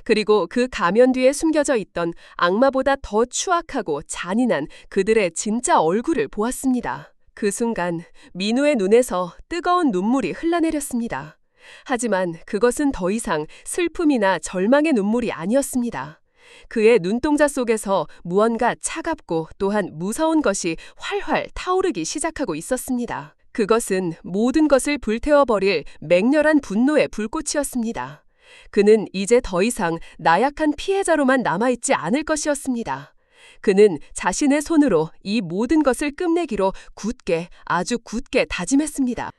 그리고 그 가면 뒤에 숨겨져 있던 악마보다 더 추악하고 잔인한 그들의 진짜 얼굴을 보았습니다. 그 순간 민우의 눈에서 뜨거운 눈물이 흘러내렸습니다. 하지만 그것은 더 이상 슬픔이나 절망의 눈물이 아니었습니다. 그의 눈동자 속에서 무언가 차갑고 또한 무서운 것이 활활 타오르기 시작하고 있었습니다. 그것은 모든 것을 불태워버릴 맹렬한 분노의 불꽃이었습니다. 그는 이제 더 이상 나약한 피해자로만 남아있지 않을 것이었습니다. 그는 자신의 손으로 이 모든 것을 끝내기로 굳게, 아주 굳게 다짐했습니다.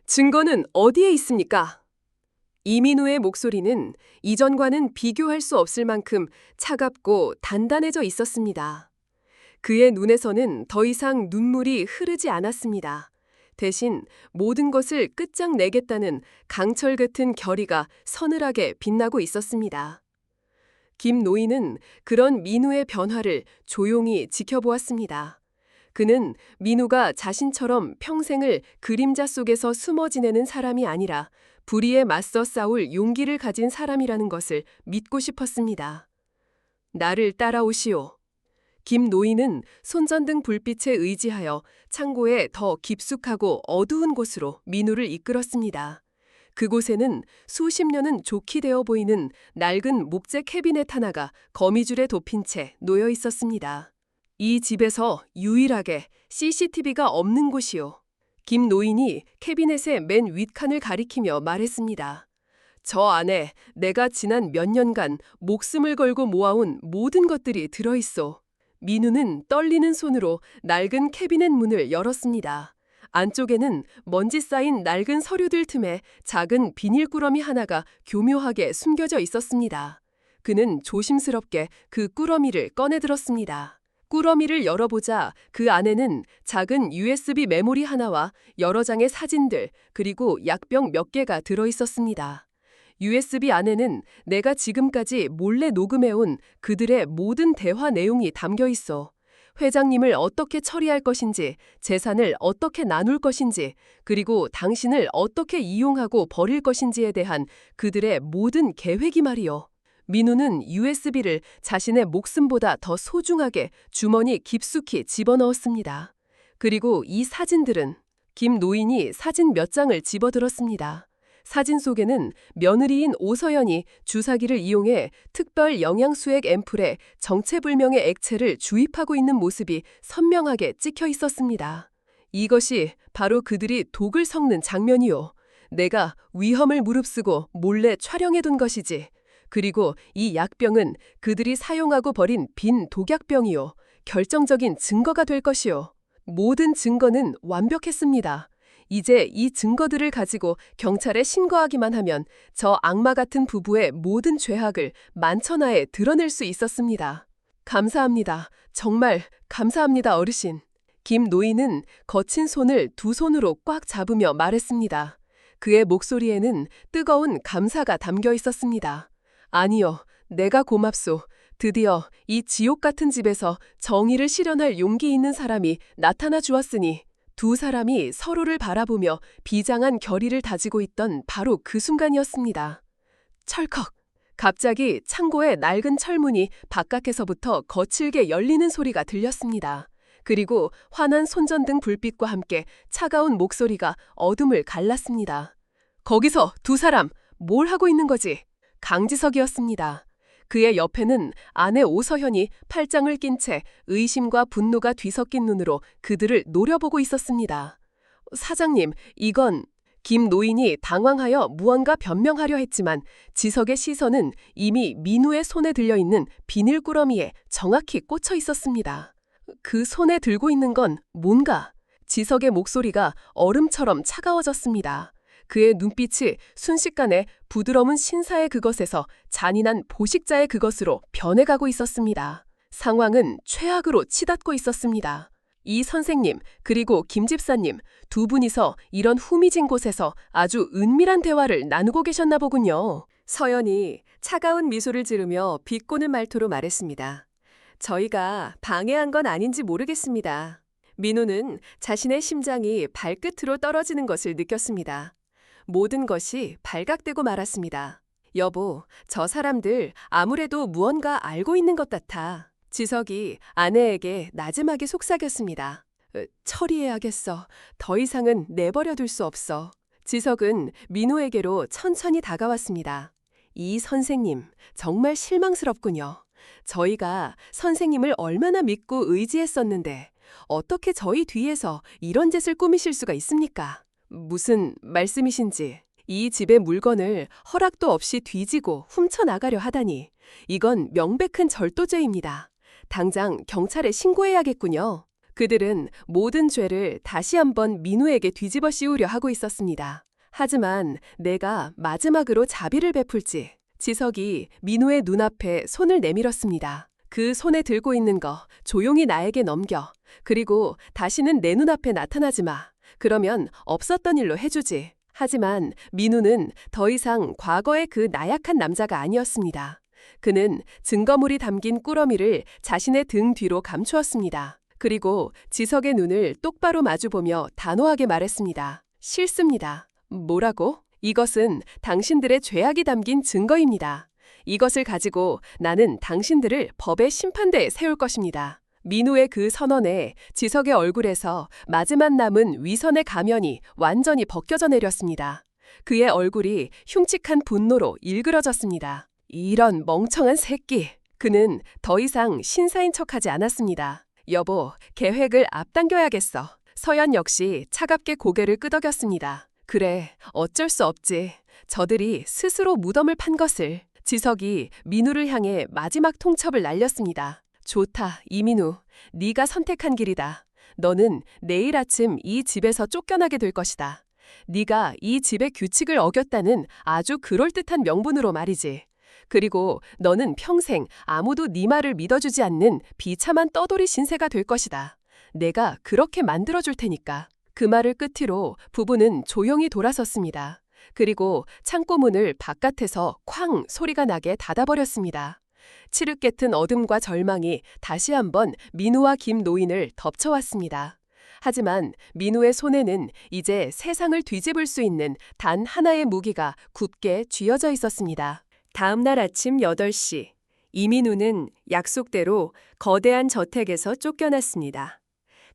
증거는 어디에 있습니까? 이민우의 목소리는 이전과는 비교할 수 없을 만큼 차갑고 단단해져 있었습니다. 그의 눈에서는 더 이상 눈물이 흐르지 않았습니다. 대신 모든 것을 끝장내겠다는 강철 같은 결의가 서늘하게 빛나고 있었습니다. 김 노인은 그런 민우의 변화를 조용히 지켜보았습니다. 그는 민우가 자신처럼 평생을 그림자 속에서 숨어 지내는 사람이 아니라 불의에 맞서 싸울 용기를 가진 사람이라는 것을 믿고 싶었습니다. 나를 따라오시오. 김 노인은 손전등 불빛에 의지하여 창고의 더 깊숙하고 어두운 곳으로 민우를 이끌었습니다. 그곳에는 수십 년은 좋게 되어 보이는 낡은 목재 캐비넷 하나가 거미줄에 덮인 채 놓여 있었습니다. 이 집에서 유일하게 CCTV가 없는 곳이요. 김 노인이 캐비넷의 맨 윗칸을 가리키며 말했습니다. 저 안에 내가 지난 몇 년간 목숨을 걸고 모아온 모든 것들이 들어있어. 민우는 떨리는 손으로 낡은 캐비넷 문을 열었습니다. 안쪽에는 먼지 쌓인 낡은 서류들 틈에 작은 비닐꾸러미 하나가 교묘하게 숨겨져 있었습니다. 그는 조심스럽게 그 꾸러미를 꺼내들었습니다. 꾸러미를 열어보자 그 안에는 작은 USB 메모리 하나와 여러 장의 사진들 그리고 약병 몇 개가 들어있었습니다. USB 안에는 내가 지금까지 몰래 녹음해온 그들의 모든 대화 내용이 담겨 있어. 회장님을 어떻게 처리할 것인지, 재산을 어떻게 나눌 것인지, 그리고 당신을 어떻게 이용하고 버릴 것인지에 대한 그들의 모든 계획이 말이요. 민우는 USB를 자신의 목숨보다 더 소중하게 주머니 깊숙이 집어넣었습니다. 그리고 이 사진들은 김 노인이 사진 몇 장을 집어들었습니다. 사진 속에는 며느리인 오서연이 주사기를 이용해 특별 영양수액 앰플에 정체불명의 액체를 주입하고 있는 모습이 선명하게 찍혀 있었습니다. 이것이 바로 그들이 독을 섞는 장면이요. 내가 위험을 무릅쓰고 몰래 촬영해둔 것이지. 그리고 이 약병은 그들이 사용하고 버린 빈 독약병이요. 결정적인 증거가 될 것이요. 모든 증거는 완벽했습니다. 이제 이 증거들을 가지고 경찰에 신고하기만 하면 저 악마 같은 부부의 모든 죄악을 만천하에 드러낼 수 있었습니다. 감사합니다. 정말 감사합니다, 어르신. 김 노인은 거친 손을 두 손으로 꽉 잡으며 말했습니다. 그의 목소리에는 뜨거운 감사가 담겨 있었습니다. 아니요, 내가 고맙소. 드디어 이 지옥 같은 집에서 정의를 실현할 용기 있는 사람이 나타나 주었으니. 두 사람이 서로를 바라보며 비장한 결의를 다지고 있던 바로 그 순간이었습니다. 철컥! 갑자기 창고의 낡은 철문이 바깥에서부터 거칠게 열리는 소리가 들렸습니다. 그리고 환한 손전등 불빛과 함께 차가운 목소리가 어둠을 갈랐습니다. 거기서 두 사람, 뭘 하고 있는 거지? 강지석이었습니다. 그의 옆에는 아내 오서현이 팔짱을 낀 채 의심과 분노가 뒤섞인 눈으로 그들을 노려보고 있었습니다. 사장님, 이건... 김 노인이 당황하여 무언가 변명하려 했지만 지석의 시선은 이미 민우의 손에 들려있는 비닐꾸러미에 정확히 꽂혀 있었습니다. 그 손에 들고 있는 건 뭔가? 지석의 목소리가 얼음처럼 차가워졌습니다. 그의 눈빛이 순식간에 부드러운 신사의 그것에서 잔인한 보식자의 그것으로 변해가고 있었습니다. 상황은 최악으로 치닫고 있었습니다. 이 선생님 그리고 김 집사님 두 분이서 이런 후미진 곳에서 아주 은밀한 대화를 나누고 계셨나 보군요. 서연이 차가운 미소를 지르며 비꼬는 말투로 말했습니다. 저희가 방해한 건 아닌지 모르겠습니다. 민우는 자신의 심장이 발끝으로 떨어지는 것을 느꼈습니다. 모든 것이 발각되고 말았습니다. 여보, 저 사람들 아무래도 무언가 알고 있는 것 같아. 지석이 아내에게 나지막이 속삭였습니다. 처리해야겠어. 더 이상은 내버려 둘 수 없어. 지석은 민우에게로 천천히 다가왔습니다. 이 선생님, 정말 실망스럽군요. 저희가 선생님을 얼마나 믿고 의지했었는데 어떻게 저희 뒤에서 이런 짓을 꾸미실 수가 있습니까? 무슨 말씀이신지. 이 집의 물건을 허락도 없이 뒤지고 훔쳐나가려 하다니. 이건 명백한 절도죄입니다. 당장 경찰에 신고해야겠군요. 그들은 모든 죄를 다시 한번 민우에게 뒤집어 씌우려 하고 있었습니다. 하지만 내가 마지막으로 자비를 베풀지. 지석이 민우의 눈앞에 손을 내밀었습니다. 그 손에 들고 있는 거 조용히 나에게 넘겨. 그리고 다시는 내 눈앞에 나타나지 마. 그러면 없었던 일로 해주지. 하지만 민우는 더 이상 과거의 그 나약한 남자가 아니었습니다. 그는 증거물이 담긴 꾸러미를 자신의 등 뒤로 감추었습니다. 그리고 지석의 눈을 똑바로 마주보며 단호하게 말했습니다. 싫습니다. 뭐라고? 이것은 당신들의 죄악이 담긴 증거입니다. 이것을 가지고 나는 당신들을 법의 심판대에 세울 것입니다. 민우의 그 선언에 지석의 얼굴에서 마지막 남은 위선의 가면이 완전히 벗겨져 내렸습니다. 그의 얼굴이 흉측한 분노로 일그러졌습니다. 이런 멍청한 새끼. 그는 더 이상 신사인 척하지 않았습니다. 여보, 계획을 앞당겨야겠어. 서연 역시 차갑게 고개를 끄덕였습니다. 그래, 어쩔 수 없지. 저들이 스스로 무덤을 판 것을. 지석이 민우를 향해 마지막 통첩을 날렸습니다. 좋다, 이민우. 네가 선택한 길이다. 너는 내일 아침 이 집에서 쫓겨나게 될 것이다. 네가 이 집의 규칙을 어겼다는 아주 그럴듯한 명분으로 말이지. 그리고 너는 평생 아무도 네 말을 믿어주지 않는 비참한 떠돌이 신세가 될 것이다. 내가 그렇게 만들어줄 테니까. 그 말을 끝으로 부부는 조용히 돌아섰습니다. 그리고 창고 문을 바깥에서 쾅 소리가 나게 닫아버렸습니다. 칠흑 같은 어둠과 절망이 다시 한번 민우와 김노인을 덮쳐왔습니다. 하지만 민우의 손에는 이제 세상을 뒤집을 수 있는 단 하나의 무기가 굳게 쥐어져 있었습니다. 다음 날 아침 8시, 이민우는 약속대로 거대한 저택에서 쫓겨났습니다.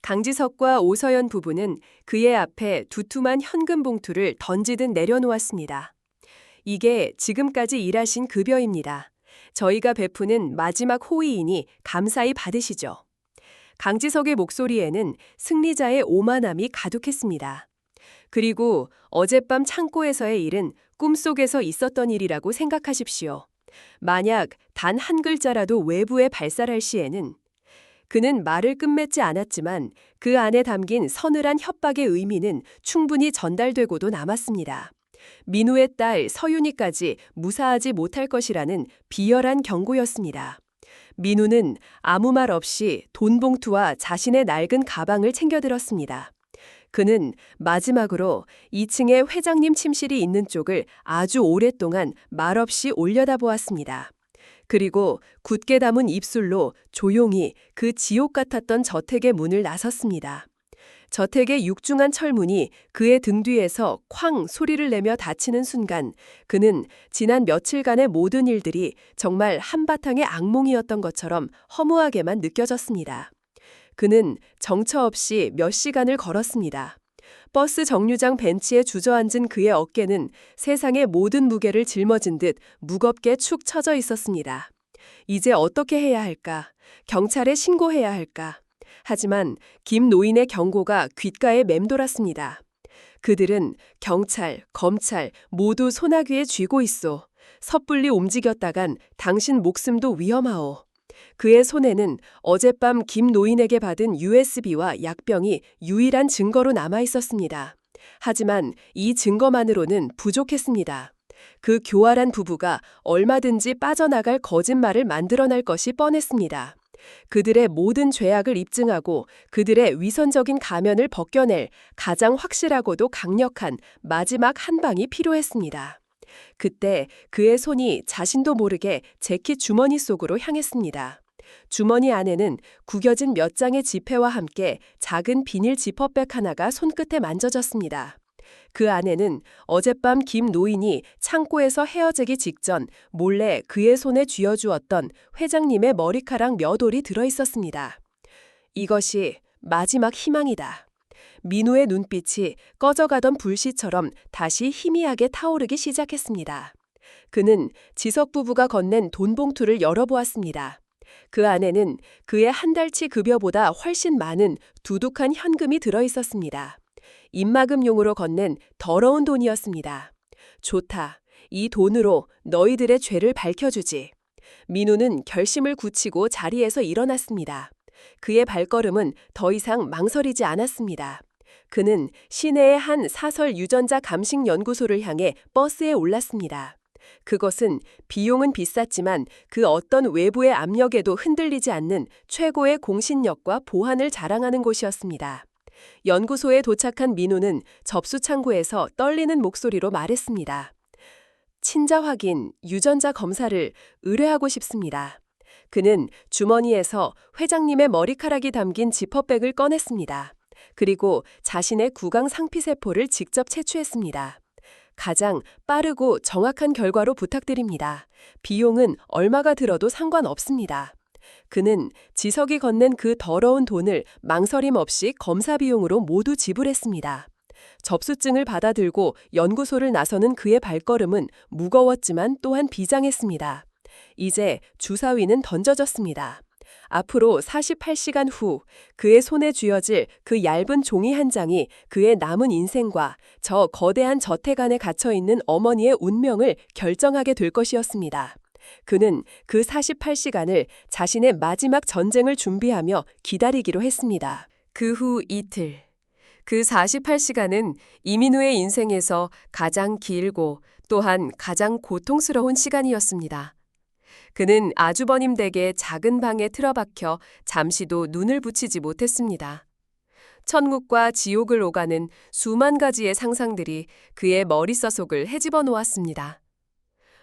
강지석과 오서연 부부는 그의 앞에 두툼한 현금 봉투를 던지듯 내려놓았습니다. 이게 지금까지 일하신 급여입니다. 저희가 베푸는 마지막 호의이니 감사히 받으시죠. 강지석의 목소리에는 승리자의 오만함이 가득했습니다. 그리고 어젯밤 창고에서의 일은 꿈속에서 있었던 일이라고 생각하십시오. 만약 단 한 글자라도 외부에 발설할 시에는 그는 말을 끝맺지 않았지만 그 안에 담긴 서늘한 협박의 의미는 충분히 전달되고도 남았습니다. 민우의 딸 서윤이까지 무사하지 못할 것이라는 비열한 경고였습니다. 민우는 아무 말 없이 돈 봉투와 자신의 낡은 가방을 챙겨들었습니다. 그는 마지막으로 2층에 회장님 침실이 있는 쪽을 아주 오랫동안 말없이 올려다보았습니다. 그리고 굳게 담은 입술로 조용히 그 지옥 같았던 저택의 문을 나섰습니다. 저택의 육중한 철문이 그의 등 뒤에서 쾅 소리를 내며 닫히는 순간 그는 지난 며칠간의 모든 일들이 정말 한바탕의 악몽이었던 것처럼 허무하게만 느껴졌습니다. 그는 정처 없이 몇 시간을 걸었습니다. 버스 정류장 벤치에 주저앉은 그의 어깨는 세상의 모든 무게를 짊어진 듯 무겁게 축 처져 있었습니다. 이제 어떻게 해야 할까? 경찰에 신고해야 할까? 하지만 김 노인의 경고가 귓가에 맴돌았습니다. 그들은 경찰, 검찰 모두 소나귀에 쥐고 있소. 섣불리 움직였다간 당신 목숨도 위험하오. 그의 손에는 어젯밤 김 노인에게 받은 USB와 약병이 유일한 증거로 남아 있었습니다. 하지만 이 증거만으로는 부족했습니다. 그 교활한 부부가 얼마든지 빠져나갈 거짓말을 만들어낼 것이 뻔했습니다. 그들의 모든 죄악을 입증하고 그들의 위선적인 가면을 벗겨낼 가장 확실하고도 강력한 마지막 한 방이 필요했습니다. 그때 그의 손이 자신도 모르게 재킷 주머니 속으로 향했습니다. 주머니 안에는 구겨진 몇 장의 지폐와 함께 작은 비닐 지퍼백 하나가 손끝에 만져졌습니다. 그 안에는 어젯밤 김 노인이 창고에서 헤어지기 직전 몰래 그의 손에 쥐어주었던 회장님의 머리카락 몇 올이 들어있었습니다. 이것이 마지막 희망이다. 민우의 눈빛이 꺼져가던 불씨처럼 다시 희미하게 타오르기 시작했습니다. 그는 지석 부부가 건넨 돈 봉투를 열어보았습니다. 그 안에는 그의 한 달치 급여보다 훨씬 많은 두둑한 현금이 들어있었습니다. 입막음용으로 건넨 더러운 돈이었습니다. 좋다. 이 돈으로 너희들의 죄를 밝혀주지. 민우는 결심을 굳히고 자리에서 일어났습니다. 그의 발걸음은 더 이상 망설이지 않았습니다. 그는 시내의 한 사설 유전자 감식 연구소를 향해 버스에 올랐습니다. 그것은 비용은 비쌌지만 그 어떤 외부의 압력에도 흔들리지 않는 최고의 공신력과 보안을 자랑하는 곳이었습니다. 연구소에 도착한 민우는 접수 창구에서 떨리는 목소리로 말했습니다. 친자 확인, 유전자 검사를 의뢰하고 싶습니다. 그는 주머니에서 회장님의 머리카락이 담긴 지퍼백을 꺼냈습니다. 그리고 자신의 구강 상피세포를 직접 채취했습니다. 가장 빠르고 정확한 결과로 부탁드립니다. 비용은 얼마가 들어도 상관없습니다. 그는 지석이 건넨 그 더러운 돈을 망설임 없이 검사 비용으로 모두 지불했습니다. 접수증을 받아들고 연구소를 나서는 그의 발걸음은 무거웠지만 또한 비장했습니다. 이제 주사위는 던져졌습니다. 앞으로 48시간 후 그의 손에 쥐어질 그 얇은 종이 한 장이 그의 남은 인생과 저 거대한 저택 안에 갇혀있는 어머니의 운명을 결정하게 될 것이었습니다. 그는 그 48시간을 자신의 마지막 전쟁을 준비하며 기다리기로 했습니다. 그 후 이틀. 그 48시간은 이민우의 인생에서 가장 길고 또한 가장 고통스러운 시간이었습니다. 그는 아주버님 댁의 작은 방에 틀어박혀 잠시도 눈을 붙이지 못했습니다. 천국과 지옥을 오가는 수만 가지의 상상들이 그의 머릿서속을 헤집어 놓았습니다.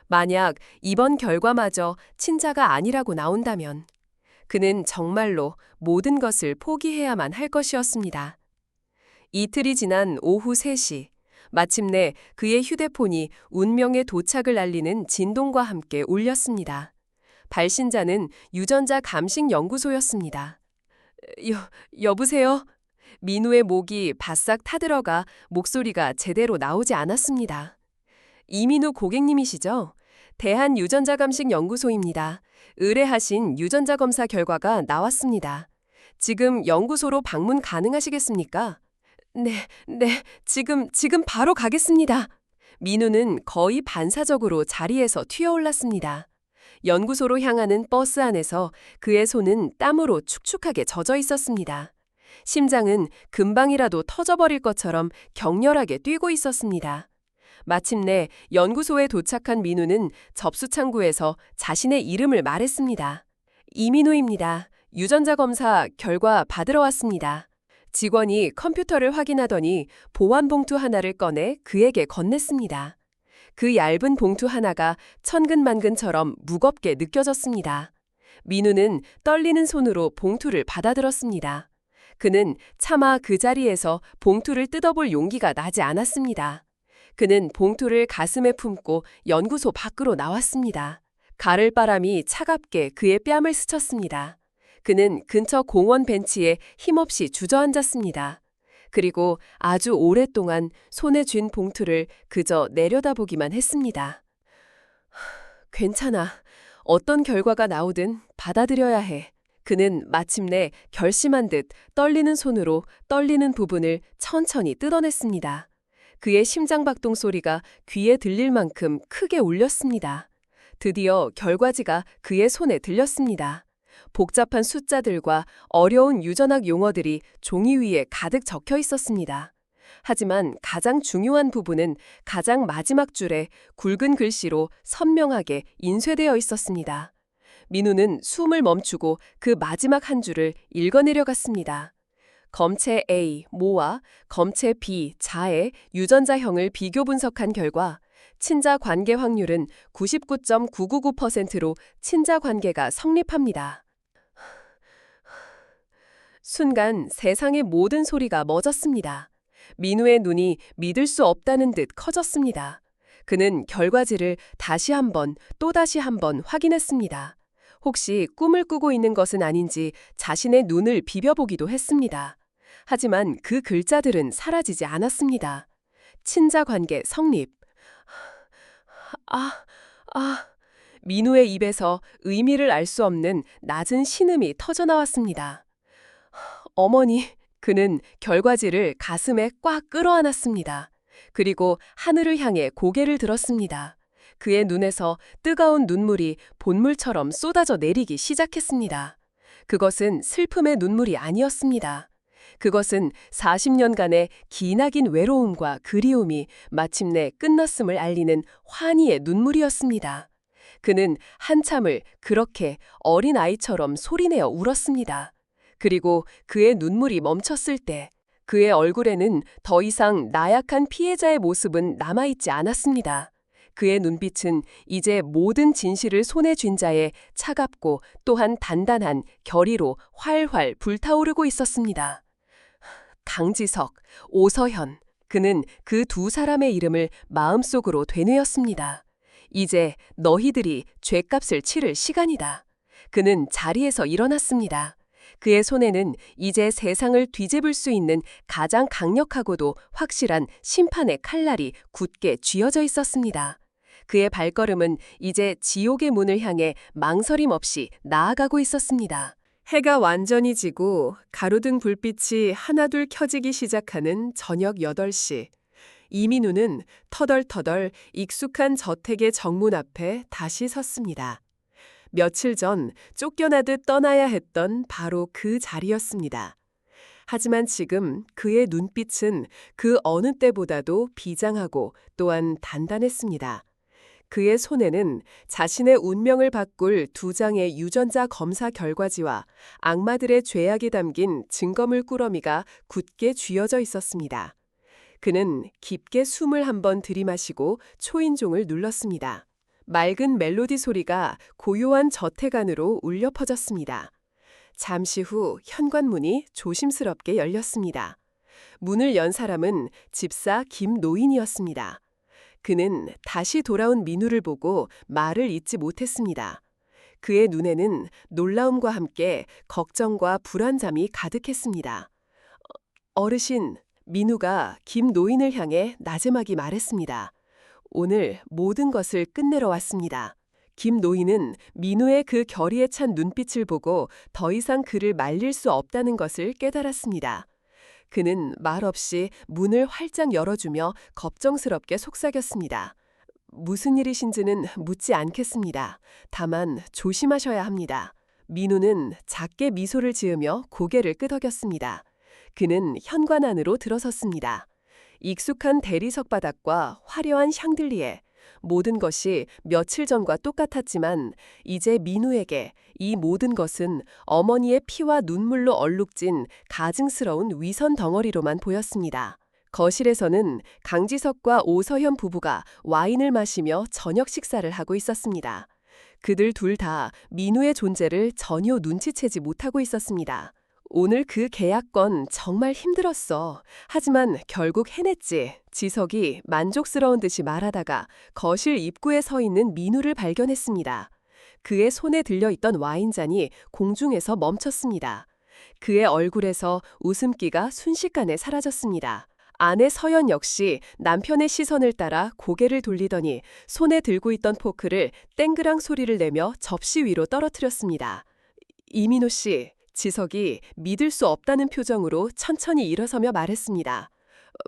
만약 이번 결과마저 친자가 아니라고 나온다면 그는 정말로 모든 것을 포기해야만 할 것이었습니다. 이틀이 지난 오후 3시, 마침내 그의 휴대폰이 운명의 도착을 알리는 진동과 함께 울렸습니다. 발신자는 유전자 감식 연구소였습니다. 여보세요? 민우의 목이 바싹 타들어가 목소리가 제대로 나오지 않았습니다. 이민우 고객님이시죠? 대한유전자감식연구소입니다. 의뢰하신 유전자 검사 결과가 나왔습니다. 지금 연구소로 방문 가능하시겠습니까? 네, 지금 바로 가겠습니다. 민우는 거의 반사적으로 자리에서 튀어올랐습니다. 연구소로 향하는 버스 안에서 그의 손은 땀으로 축축하게 젖어 있었습니다. 심장은 금방이라도 터져버릴 것처럼 격렬하게 뛰고 있었습니다. 마침내 연구소에 도착한 민우는 접수 창구에서 자신의 이름을 말했습니다. 이민우입니다. 유전자 검사 결과 받으러 왔습니다. 직원이 컴퓨터를 확인하더니 보안 봉투 하나를 꺼내 그에게 건넸습니다. 그 얇은 봉투 하나가 천근만근처럼 무겁게 느껴졌습니다. 민우는 떨리는 손으로 봉투를 받아들었습니다. 그는 차마 그 자리에서 봉투를 뜯어볼 용기가 나지 않았습니다. 그는 봉투를 가슴에 품고 연구소 밖으로 나왔습니다. 가을바람이 차갑게 그의 뺨을 스쳤습니다. 그는 근처 공원 벤치에 힘없이 주저앉았습니다. 그리고 아주 오랫동안 손에 쥔 봉투를 그저 내려다보기만 했습니다. 괜찮아. 어떤 결과가 나오든 받아들여야 해. 그는 마침내 결심한 듯 떨리는 손으로 떨리는 부분을 천천히 뜯어냈습니다. 그의 심장박동 소리가 귀에 들릴 만큼 크게 울렸습니다. 드디어 결과지가 그의 손에 들렸습니다. 복잡한 숫자들과 어려운 유전학 용어들이 종이 위에 가득 적혀 있었습니다. 하지만 가장 중요한 부분은 가장 마지막 줄에 굵은 글씨로 선명하게 인쇄되어 있었습니다. 민우는 숨을 멈추고 그 마지막 한 줄을 읽어내려갔습니다. 검체 A, 모와 검체 B, 자의 유전자형을 비교 분석한 결과 친자 관계 확률은 99.999%로 친자 관계가 성립합니다. 순간 세상의 모든 소리가 멎었습니다. 민우의 눈이 믿을 수 없다는 듯 커졌습니다. 그는 결과지를 다시 한번 또다시 한번 확인했습니다. 혹시 꿈을 꾸고 있는 것은 아닌지 자신의 눈을 비벼보기도 했습니다. 하지만 그 글자들은 사라지지 않았습니다. 친자 관계 성립. 아, 아. 민우의 입에서 의미를 알 수 없는 낮은 신음이 터져 나왔습니다. 어머니, 그는 결과지를 가슴에 꽉 끌어안았습니다. 그리고 하늘을 향해 고개를 들었습니다. 그의 눈에서 뜨거운 눈물이 본물처럼 쏟아져 내리기 시작했습니다. 그것은 슬픔의 눈물이 아니었습니다. 그것은 40년간의 기나긴 외로움과 그리움이 마침내 끝났음을 알리는 환희의 눈물이었습니다. 그는 한참을 그렇게 어린아이처럼 소리내어 울었습니다. 그리고 그의 눈물이 멈췄을 때 그의 얼굴에는 더 이상 나약한 피해자의 모습은 남아있지 않았습니다. 그의 눈빛은 이제 모든 진실을 손에 쥔 자의 차갑고 또한 단단한 결의로 활활 불타오르고 있었습니다. 강지석, 오서현, 그는 그 두 사람의 이름을 마음속으로 되뇌었습니다. 이제 너희들이 죗값을 치를 시간이다. 그는 자리에서 일어났습니다. 그의 손에는 이제 세상을 뒤집을 수 있는 가장 강력하고도 확실한 심판의 칼날이 굳게 쥐어져 있었습니다. 그의 발걸음은 이제 지옥의 문을 향해 망설임 없이 나아가고 있었습니다. 해가 완전히 지고 가로등 불빛이 하나둘 켜지기 시작하는 저녁 8시. 이민우는 터덜터덜 익숙한 저택의 정문 앞에 다시 섰습니다. 며칠 전 쫓겨나듯 떠나야 했던 바로 그 자리였습니다. 하지만 지금 그의 눈빛은 그 어느 때보다도 비장하고 또한 단단했습니다. 그의 손에는 자신의 운명을 바꿀 2장의 유전자 검사 결과지와 악마들의 죄악이 담긴 증거물 꾸러미가 굳게 쥐어져 있었습니다. 그는 깊게 숨을 한번 들이마시고 초인종을 눌렀습니다. 맑은 멜로디 소리가 고요한 저택 안으로 울려 퍼졌습니다. 잠시 후 현관문이 조심스럽게 열렸습니다. 문을 연 사람은 집사 김노인이었습니다. 그는 다시 돌아온 민우를 보고 말을 잇지 못했습니다. 그의 눈에는 놀라움과 함께 걱정과 불안잠이 가득했습니다. 어르신, 민우가 김노인을 향해 나지막이 말했습니다. 오늘 모든 것을 끝내러 왔습니다. 김노인은 민우의 그 결의에 찬 눈빛을 보고 더 이상 그를 말릴 수 없다는 것을 깨달았습니다. 그는 말없이 문을 활짝 열어주며 걱정스럽게 속삭였습니다. 무슨 일이신지는 묻지 않겠습니다. 다만 조심하셔야 합니다. 민우는 작게 미소를 지으며 고개를 끄덕였습니다. 그는 현관 안으로 들어섰습니다. 익숙한 대리석 바닥과 화려한 샹들리에, 모든 것이 며칠 전과 똑같았지만 이제 민우에게 이 모든 것은 어머니의 피와 눈물로 얼룩진 가증스러운 위선 덩어리로만 보였습니다. 거실에서는 강지석과 오서현 부부가 와인을 마시며 저녁 식사를 하고 있었습니다. 그들 둘 다 민우의 존재를 전혀 눈치채지 못하고 있었습니다. 오늘 그 계약건 정말 힘들었어. 하지만 결국 해냈지. 지석이 만족스러운 듯이 말하다가 거실 입구에 서 있는 민우를 발견했습니다. 그의 손에 들려있던 와인잔이 공중에서 멈췄습니다. 그의 얼굴에서 웃음기가 순식간에 사라졌습니다. 아내 서연 역시 남편의 시선을 따라 고개를 돌리더니 손에 들고 있던 포크를 땡그랑 소리를 내며 접시 위로 떨어뜨렸습니다. 이민호 씨, 지석이 믿을 수 없다는 표정으로 천천히 일어서며 말했습니다.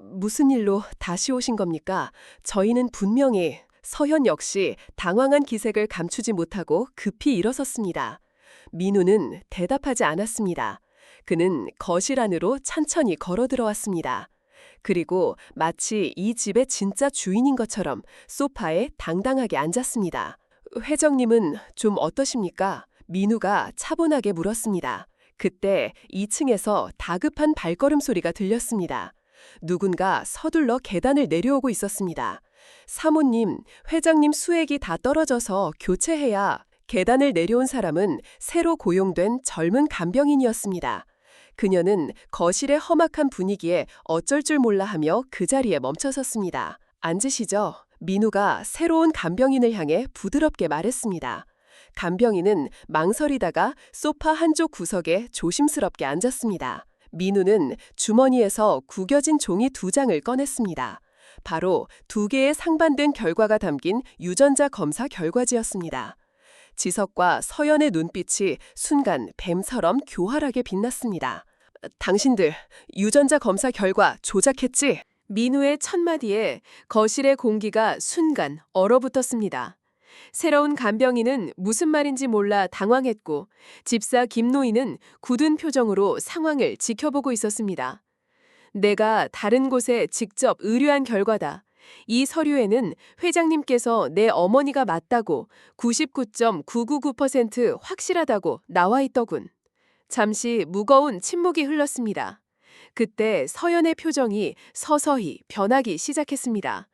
무슨 일로 다시 오신 겁니까? 저희는 분명히. 서현 역시 당황한 기색을 감추지 못하고 급히 일어섰습니다. 민우는 대답하지 않았습니다. 그는 거실 안으로 천천히 걸어 들어왔습니다. 그리고 마치 이 집의 진짜 주인인 것처럼 소파에 당당하게 앉았습니다. 회장님은 좀 어떠십니까? 민우가 차분하게 물었습니다. 그때 2층에서 다급한 발걸음 소리가 들렸습니다. 누군가 서둘러 계단을 내려오고 있었습니다. 사모님, 회장님 수액이 다 떨어져서 교체해야. 계단을 내려온 사람은 새로 고용된 젊은 간병인이었습니다. 그녀는 거실의 험악한 분위기에 어쩔 줄 몰라 하며 그 자리에 멈춰섰습니다. 앉으시죠. 민우가 새로운 간병인을 향해 부드럽게 말했습니다. 간병인은 망설이다가 소파 한쪽 구석에 조심스럽게 앉았습니다. 민우는 주머니에서 구겨진 종이 2장을 꺼냈습니다. 바로 2개의 상반된 결과가 담긴 유전자 검사 결과지였습니다. 지석과 서연의 눈빛이 순간 뱀처럼 교활하게 빛났습니다. 당신들 유전자 검사 결과 조작했지? 민우의 첫마디에 거실의 공기가 순간 얼어붙었습니다. 새로운 간병인은 무슨 말인지 몰라 당황했고 집사 김노인은 굳은 표정으로 상황을 지켜보고 있었습니다. 내가 다른 곳에 직접 의뢰한 결과다. 이 서류에는 회장님께서 내 어머니가 맞다고 99.999% 확실하다고 나와 있더군. 잠시 무거운 침묵이 흘렀습니다. 그때 서연의 표정이 서서히 변하기 시작했습니다.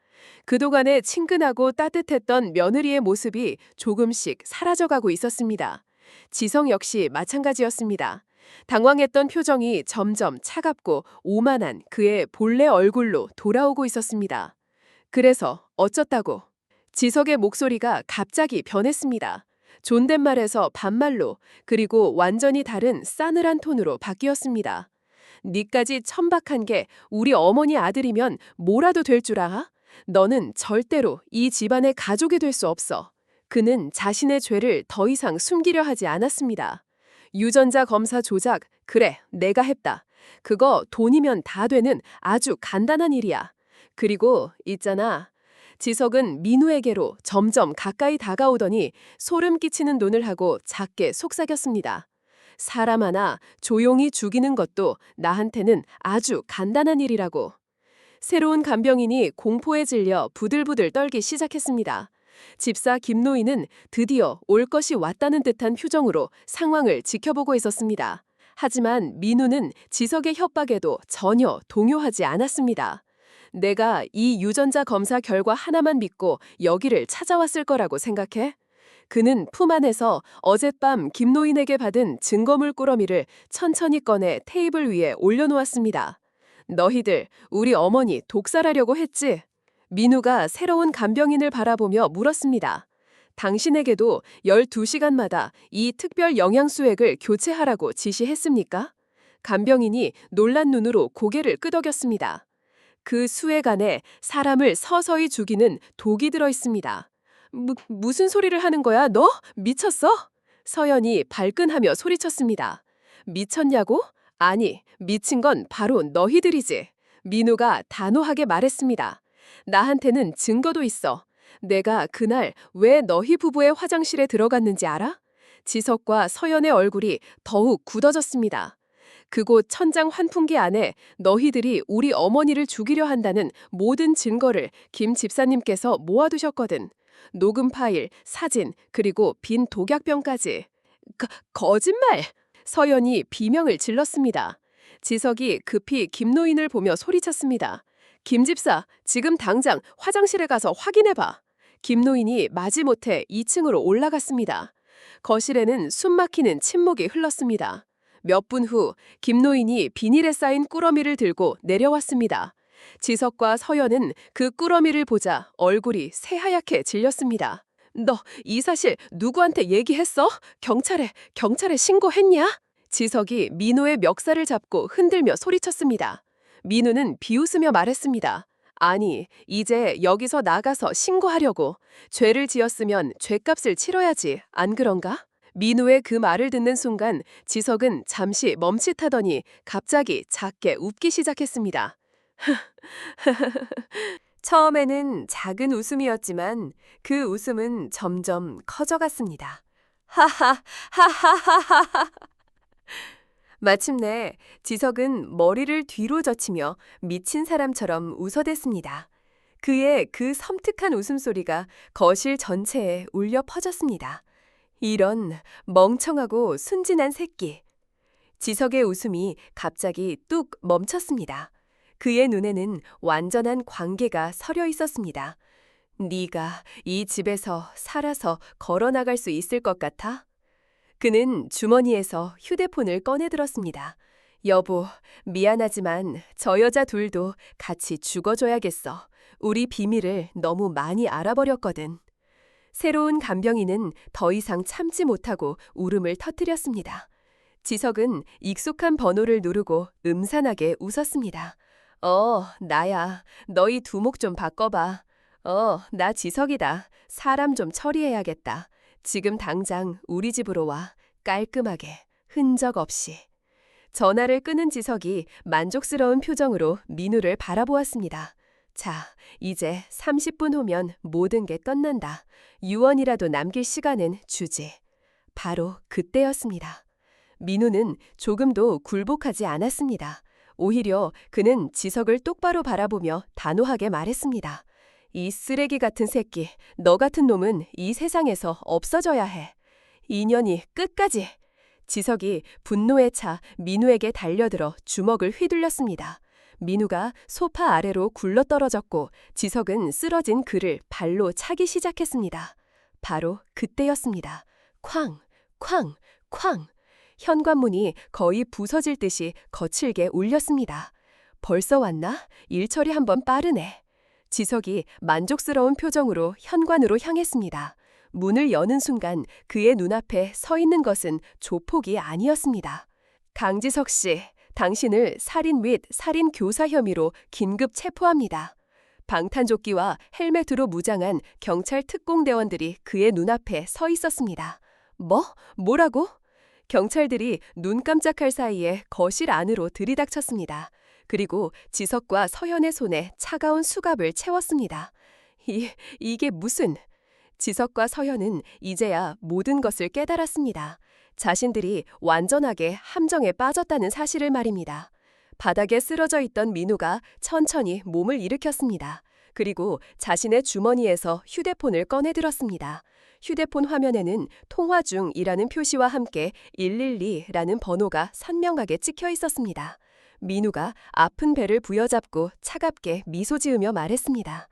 그동안의 친근하고 따뜻했던 며느리의 모습이 조금씩 사라져가고 있었습니다. 지성 역시 마찬가지였습니다. 당황했던 표정이 점점 차갑고 오만한 그의 본래 얼굴로 돌아오고 있었습니다. 그래서 어쩌다고? 지석의 목소리가 갑자기 변했습니다. 존댓말에서 반말로 그리고 완전히 다른 싸늘한 톤으로 바뀌었습니다. 니까지 천박한 게 우리 어머니 아들이면 뭐라도 될 줄 알아? 너는 절대로 이 집안의 가족이 될 수 없어. 그는 자신의 죄를 더 이상 숨기려 하지 않았습니다. 유전자 검사 조작, 그래, 내가 했다. 그거 돈이면 다 되는 아주 간단한 일이야. 그리고 있잖아. 지석은 민우에게로 점점 가까이 다가오더니 소름 끼치는 눈을 하고 작게 속삭였습니다. 사람 하나 조용히 죽이는 것도 나한테는 아주 간단한 일이라고. 새로운 간병인이 공포에 질려 부들부들 떨기 시작했습니다. 집사 김노인은 드디어 올 것이 왔다는 듯한 표정으로 상황을 지켜보고 있었습니다. 하지만 민우는 지석의 협박에도 전혀 동요하지 않았습니다. 내가 이 유전자 검사 결과 하나만 믿고 여기를 찾아왔을 거라고 생각해? 그는 품 안에서 어젯밤 김노인에게 받은 증거물 꾸러미를 천천히 꺼내 테이블 위에 올려놓았습니다. 너희들 우리 어머니 독살하려고 했지? 민우가 새로운 간병인을 바라보며 물었습니다. 당신에게도 12시간마다 이 특별 영양수액을 교체하라고 지시했습니까? 간병인이 놀란 눈으로 고개를 끄덕였습니다. 그 수액 안에 사람을 서서히 죽이는 독이 들어 있습니다. 무슨 소리를 하는 거야, 너? 미쳤어? 서연이 발끈하며 소리쳤습니다. 미쳤냐고? 아니, 미친 건 바로 너희들이지. 민우가 단호하게 말했습니다. 나한테는 증거도 있어. 내가 그날 왜 너희 부부의 화장실에 들어갔는지 알아? 지석과 서연의 얼굴이 더욱 굳어졌습니다. 그곳 천장 환풍기 안에 너희들이 우리 어머니를 죽이려 한다는 모든 증거를 김 집사님께서 모아두셨거든. 녹음 파일, 사진, 그리고 빈 독약병까지. 거짓말! 서연이 비명을 질렀습니다. 지석이 급히 김노인을 보며 소리쳤습니다. 김 집사, 지금 당장 화장실에 가서 확인해봐. 김노인이 마지못해 2층으로 올라갔습니다. 거실에는 숨막히는 침묵이 흘렀습니다. 몇 분 후 김노인이 비닐에 쌓인 꾸러미를 들고 내려왔습니다. 지석과 서연은 그 꾸러미를 보자 얼굴이 새하얗게 질렸습니다. 너 이 사실 누구한테 얘기했어? 경찰에 신고했냐? 지석이 민우의 멱살을 잡고 흔들며 소리쳤습니다. 민우는 비웃으며 말했습니다. 아니, 이제 여기서 나가서 신고하려고. 죄를 지었으면 죄값을 치러야지, 안 그런가? 민우의 그 말을 듣는 순간 지석은 잠시 멈칫하더니 갑자기 작게 웃기 시작했습니다. 처음에는 작은 웃음이었지만 그 웃음은 점점 커져갔습니다. 하하하하하하. 마침내 지석은 머리를 뒤로 젖히며 미친 사람처럼 웃어댔습니다. 그의 그 섬뜩한 웃음소리가 거실 전체에 울려 퍼졌습니다. 이런 멍청하고 순진한 새끼. 지석의 웃음이 갑자기 뚝 멈췄습니다. 그의 눈에는 완전한 광기가 서려 있었습니다. 네가 이 집에서 살아서 걸어나갈 수 있을 것 같아? 그는 주머니에서 휴대폰을 꺼내들었습니다. 여보, 미안하지만 저 여자 둘도 같이 죽어줘야겠어. 우리 비밀을 너무 많이 알아버렸거든. 새로운 간병인은 더 이상 참지 못하고 울음을 터뜨렸습니다. 지석은 익숙한 번호를 누르고 음산하게 웃었습니다. 나야. 너희 두목 좀 바꿔봐. 나 지석이다. 사람 좀 처리해야겠다. 지금 당장 우리 집으로 와. 깔끔하게, 흔적 없이. 전화를 끊은 지석이 만족스러운 표정으로 민우를 바라보았습니다. 자, 이제 30분 후면 모든 게 끝난다. 유언이라도 남길 시간은 주지. 바로 그때였습니다. 민우는 조금도 굴복하지 않았습니다. 오히려 그는 지석을 똑바로 바라보며 단호하게 말했습니다. 이 쓰레기 같은 새끼, 너 같은 놈은 이 세상에서 없어져야 해. 인연이 끝까지. 지석이 분노에 차 민우에게 달려들어 주먹을 휘둘렸습니다. 민우가 소파 아래로 굴러떨어졌고 지석은 쓰러진 그를 발로 차기 시작했습니다. 바로 그때였습니다. 쾅, 쾅, 쾅. 현관문이 거의 부서질 듯이 거칠게 울렸습니다. 벌써 왔나? 일처리 한번 빠르네. 지석이 만족스러운 표정으로 현관으로 향했습니다. 문을 여는 순간 그의 눈앞에 서 있는 것은 조폭이 아니었습니다. 강지석 씨, 당신을 살인 및 살인 교사 혐의로 긴급 체포합니다. 방탄조끼와 헬멧으로 무장한 경찰 특공대원들이 그의 눈앞에 서 있었습니다. 뭐라고? 경찰들이 눈 깜짝할 사이에 거실 안으로 들이닥쳤습니다. 그리고 지석과 서현의 손에 차가운 수갑을 채웠습니다. 이게 무슨... 지석과 서현은 이제야 모든 것을 깨달았습니다. 자신들이 완전하게 함정에 빠졌다는 사실을 말입니다. 바닥에 쓰러져 있던 민우가 천천히 몸을 일으켰습니다. 그리고 자신의 주머니에서 휴대폰을 꺼내들었습니다. 휴대폰 화면에는 통화 중이라는 표시와 함께 112라는 번호가 선명하게 찍혀 있었습니다. 민우가 아픈 배를 부여잡고 차갑게 미소 지으며 말했습니다.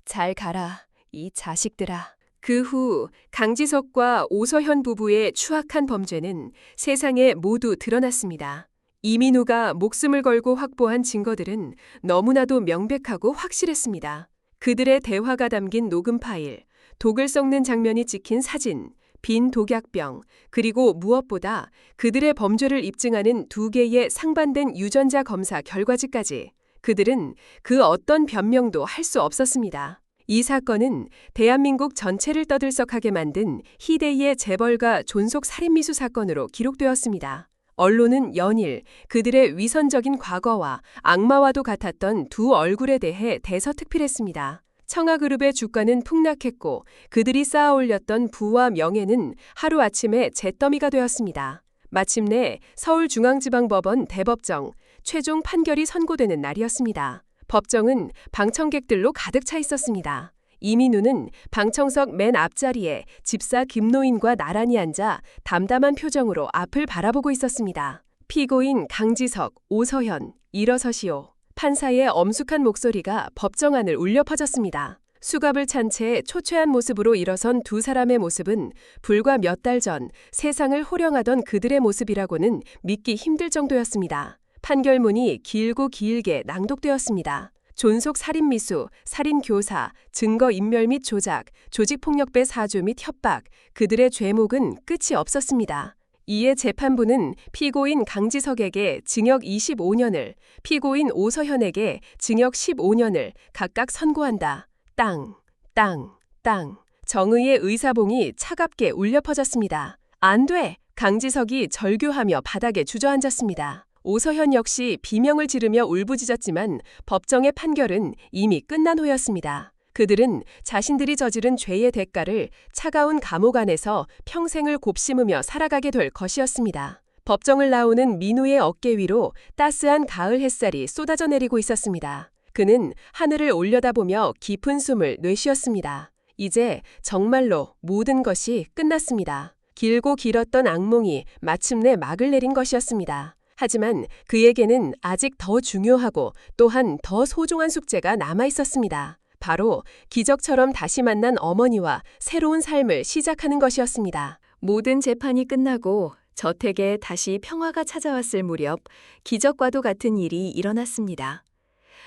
잘 가라, 이 자식들아. 그 후 강지석과 오서현 부부의 추악한 범죄는 세상에 모두 드러났습니다. 이민우가 목숨을 걸고 확보한 증거들은 너무나도 명백하고 확실했습니다. 그들의 대화가 담긴 녹음 파일, 독을 섞는 장면이 찍힌 사진, 빈 독약병, 그리고 무엇보다 그들의 범죄를 입증하는 2개의 상반된 유전자 검사 결과지까지 그들은 그 어떤 변명도 할 수 없었습니다. 이 사건은 대한민국 전체를 떠들썩하게 만든 희대의 재벌가 존속 살인미수 사건으로 기록되었습니다. 언론은 연일 그들의 위선적인 과거와 악마와도 같았던 두 얼굴에 대해 대서특필했습니다. 청아그룹의 주가는 폭락했고 그들이 쌓아올렸던 부와 명예는 하루아침에 잿더미가 되었습니다. 마침내 서울중앙지방법원 대법정 최종 판결이 선고되는 날이었습니다. 법정은 방청객들로 가득 차 있었습니다. 이민우는 방청석 맨 앞자리에 집사 김노인과 나란히 앉아 담담한 표정으로 앞을 바라보고 있었습니다. 피고인 강지석, 오서현, 일어서시오. 판사의 엄숙한 목소리가 법정 안을 울려 퍼졌습니다. 수갑을 찬 채 초췌한 모습으로 일어선 두 사람의 모습은 불과 몇 달 전 세상을 호령하던 그들의 모습이라고는 믿기 힘들 정도였습니다. 판결문이 길고 길게 낭독되었습니다. 존속 살인미수, 살인교사, 증거인멸 및 조작, 조직폭력배 사주 및 협박, 그들의 죄목은 끝이 없었습니다. 이에 재판부는 피고인 강지석에게 징역 25년을, 피고인 오서현에게 징역 15년을 각각 선고한다. 땅, 땅, 땅. 정의의 의사봉이 차갑게 울려 퍼졌습니다. 안 돼! 강지석이 절규하며 바닥에 주저앉았습니다. 오서현 역시 비명을 지르며 울부짖었지만 법정의 판결은 이미 끝난 후였습니다. 그들은 자신들이 저지른 죄의 대가를 차가운 감옥 안에서 평생을 곱씹으며 살아가게 될 것이었습니다. 법정을 나오는 민우의 어깨 위로 따스한 가을 햇살이 쏟아져 내리고 있었습니다. 그는 하늘을 올려다보며 깊은 숨을 내쉬었습니다. 이제 정말로 모든 것이 끝났습니다. 길고 길었던 악몽이 마침내 막을 내린 것이었습니다. 하지만 그에게는 아직 더 중요하고 또한 더 소중한 숙제가 남아 있었습니다. 바로 기적처럼 다시 만난 어머니와 새로운 삶을 시작하는 것이었습니다. 모든 재판이 끝나고 저택에 다시 평화가 찾아왔을 무렵 기적과도 같은 일이 일어났습니다.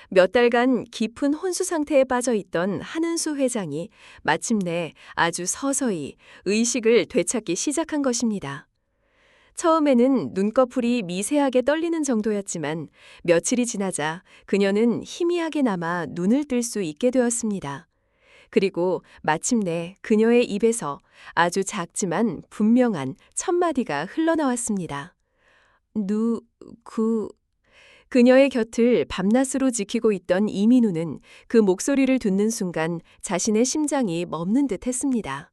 몇 달간 깊은 혼수 상태에 빠져 있던 한은수 회장이 마침내 아주 서서히 의식을 되찾기 시작한 것입니다. 처음에는 눈꺼풀이 미세하게 떨리는 정도였지만 며칠이 지나자 그녀는 희미하게나마 눈을 뜰 수 있게 되었습니다. 그리고 마침내 그녀의 입에서 아주 작지만 분명한 첫 마디가 흘러나왔습니다. 그녀의 곁을 밤낮으로 지키고 있던 이민우는 그 목소리를 듣는 순간 자신의 심장이 멎는 듯 했습니다.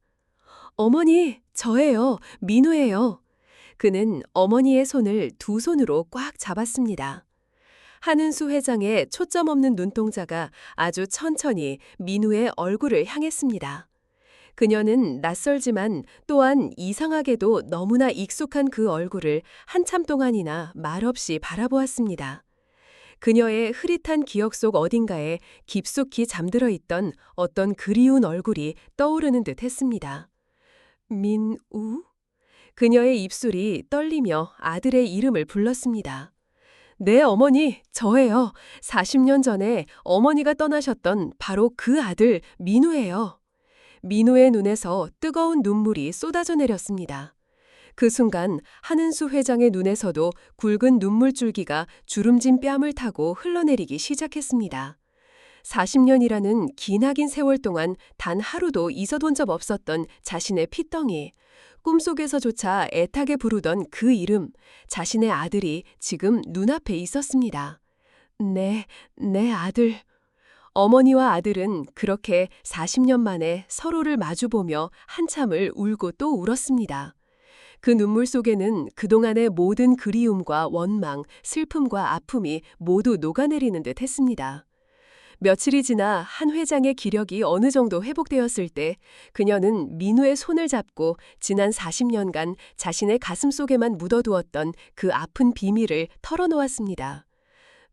어머니, 저예요. 민우예요. 그는 어머니의 손을 두 손으로 꽉 잡았습니다. 한은수 회장의 초점 없는 눈동자가 아주 천천히 민우의 얼굴을 향했습니다. 그녀는 낯설지만 또한 이상하게도 너무나 익숙한 그 얼굴을 한참 동안이나 말없이 바라보았습니다. 그녀의 흐릿한 기억 속 어딘가에 깊숙이 잠들어 있던 어떤 그리운 얼굴이 떠오르는 듯 했습니다. 민우? 그녀의 입술이 떨리며 아들의 이름을 불렀습니다. 네, 어머니, 저예요. 40년 전에 어머니가 떠나셨던 바로 그 아들 민우예요. 민우의 눈에서 뜨거운 눈물이 쏟아져 내렸습니다. 그 순간 한은수 회장의 눈에서도 굵은 눈물줄기가 주름진 뺨을 타고 흘러내리기 시작했습니다. 40년이라는 기나긴 세월 동안 단 하루도 잊어본 적 없었던 자신의 피덩이, 꿈속에서조차 애타게 부르던 그 이름, 자신의 아들이 지금 눈앞에 있었습니다. 내 아들. 어머니와 아들은 그렇게 40년 만에 서로를 마주보며 한참을 울고 또 울었습니다. 그 눈물 속에는 그동안의 모든 그리움과 원망, 슬픔과 아픔이 모두 녹아내리는 듯 했습니다. 며칠이 지나 한 회장의 기력이 어느 정도 회복되었을 때 그녀는 민우의 손을 잡고 지난 40년간 자신의 가슴 속에만 묻어두었던 그 아픈 비밀을 털어놓았습니다.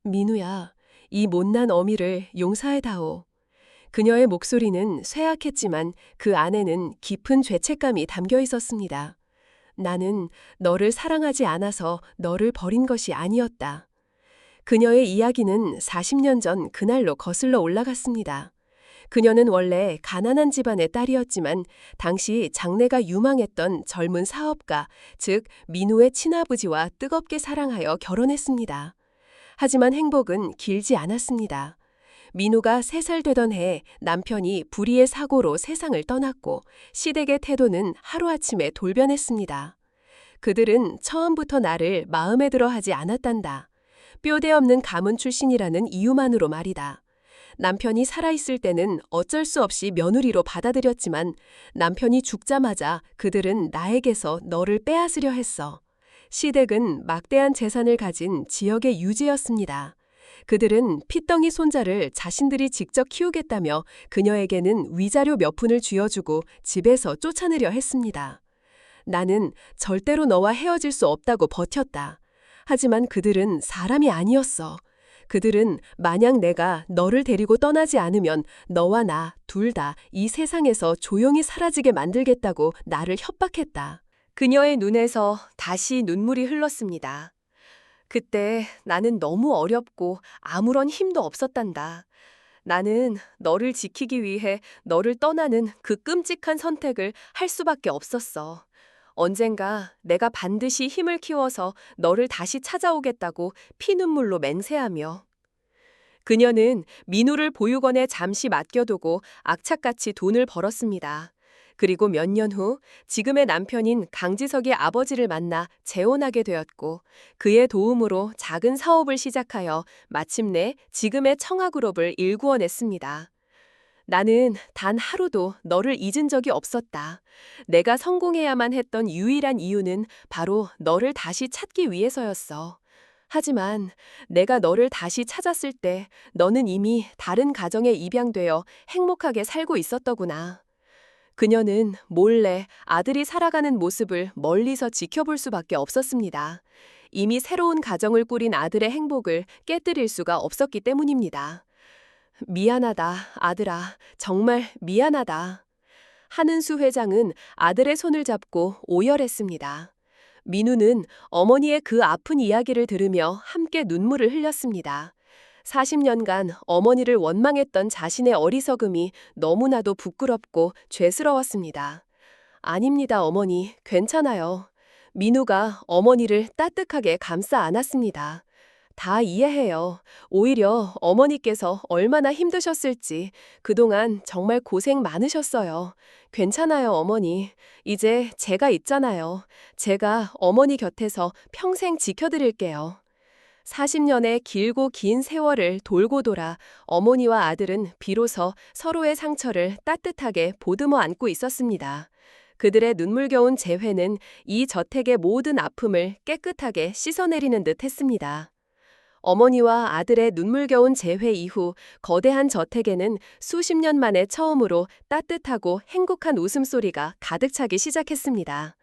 민우야, 이 못난 어미를 용서해다오. 그녀의 목소리는 쇠약했지만 그 안에는 깊은 죄책감이 담겨 있었습니다. 나는 너를 사랑하지 않아서 너를 버린 것이 아니었다. 그녀의 이야기는 40년 전 그날로 거슬러 올라갔습니다. 그녀는 원래 가난한 집안의 딸이었지만 당시 장래가 유망했던 젊은 사업가, 즉 민우의 친아버지와 뜨겁게 사랑하여 결혼했습니다. 하지만 행복은 길지 않았습니다. 민우가 3살 되던 해 남편이 불의의 사고로 세상을 떠났고 시댁의 태도는 하루아침에 돌변했습니다. 그들은 처음부터 나를 마음에 들어 하지 않았단다. 뼈대 없는 가문 출신이라는 이유만으로 말이다. 남편이 살아있을 때는 어쩔 수 없이 며느리로 받아들였지만 남편이 죽자마자 그들은 나에게서 너를 빼앗으려 했어. 시댁은 막대한 재산을 가진 지역의 유지였습니다. 그들은 핏덩이 손자를 자신들이 직접 키우겠다며 그녀에게는 위자료 몇 푼을 쥐어주고 집에서 쫓아내려 했습니다. 나는 절대로 너와 헤어질 수 없다고 버텼다. 하지만 그들은 사람이 아니었어. 그들은 만약 내가 너를 데리고 떠나지 않으면 너와 나 둘 다 이 세상에서 조용히 사라지게 만들겠다고 나를 협박했다. 그녀의 눈에서 다시 눈물이 흘렀습니다. 그때 나는 너무 어렵고 아무런 힘도 없었단다. 나는 너를 지키기 위해 너를 떠나는 그 끔찍한 선택을 할 수밖에 없었어. 언젠가 내가 반드시 힘을 키워서 너를 다시 찾아오겠다고 피눈물로 맹세하며. 그녀는 민우를 보육원에 잠시 맡겨두고 악착같이 돈을 벌었습니다. 그리고 몇 년 후 지금의 남편인 강지석의 아버지를 만나 재혼하게 되었고 그의 도움으로 작은 사업을 시작하여 마침내 지금의 청아그룹을 일구어냈습니다. 나는 단 하루도 너를 잊은 적이 없었다. 내가 성공해야만 했던 유일한 이유는 바로 너를 다시 찾기 위해서였어. 하지만 내가 너를 다시 찾았을 때 너는 이미 다른 가정에 입양되어 행복하게 살고 있었더구나. 그녀는 몰래 아들이 살아가는 모습을 멀리서 지켜볼 수밖에 없었습니다. 이미 새로운 가정을 꾸린 아들의 행복을 깨뜨릴 수가 없었기 때문입니다. 미안하다, 아들아. 정말 미안하다. 한은수 회장은 아들의 손을 잡고 오열했습니다. 민우는 어머니의 그 아픈 이야기를 들으며 함께 눈물을 흘렸습니다. 40년간 어머니를 원망했던 자신의 어리석음이 너무나도 부끄럽고 죄스러웠습니다. 아닙니다, 어머니. 괜찮아요. 민우가 어머니를 따뜻하게 감싸 안았습니다. 다 이해해요. 오히려 어머니께서 얼마나 힘드셨을지 그동안 정말 고생 많으셨어요. 괜찮아요, 어머니. 이제 제가 있잖아요. 제가 어머니 곁에서 평생 지켜드릴게요. 40년의 길고 긴 세월을 돌고 돌아 어머니와 아들은 비로소 서로의 상처를 따뜻하게 보듬어 안고 있었습니다. 그들의 눈물겨운 재회는 이 저택의 모든 아픔을 깨끗하게 씻어내리는 듯 했습니다. 어머니와 아들의 눈물겨운 재회 이후 거대한 저택에는 수십 년 만에 처음으로 따뜻하고 행복한 웃음소리가 가득 차기 시작했습니다.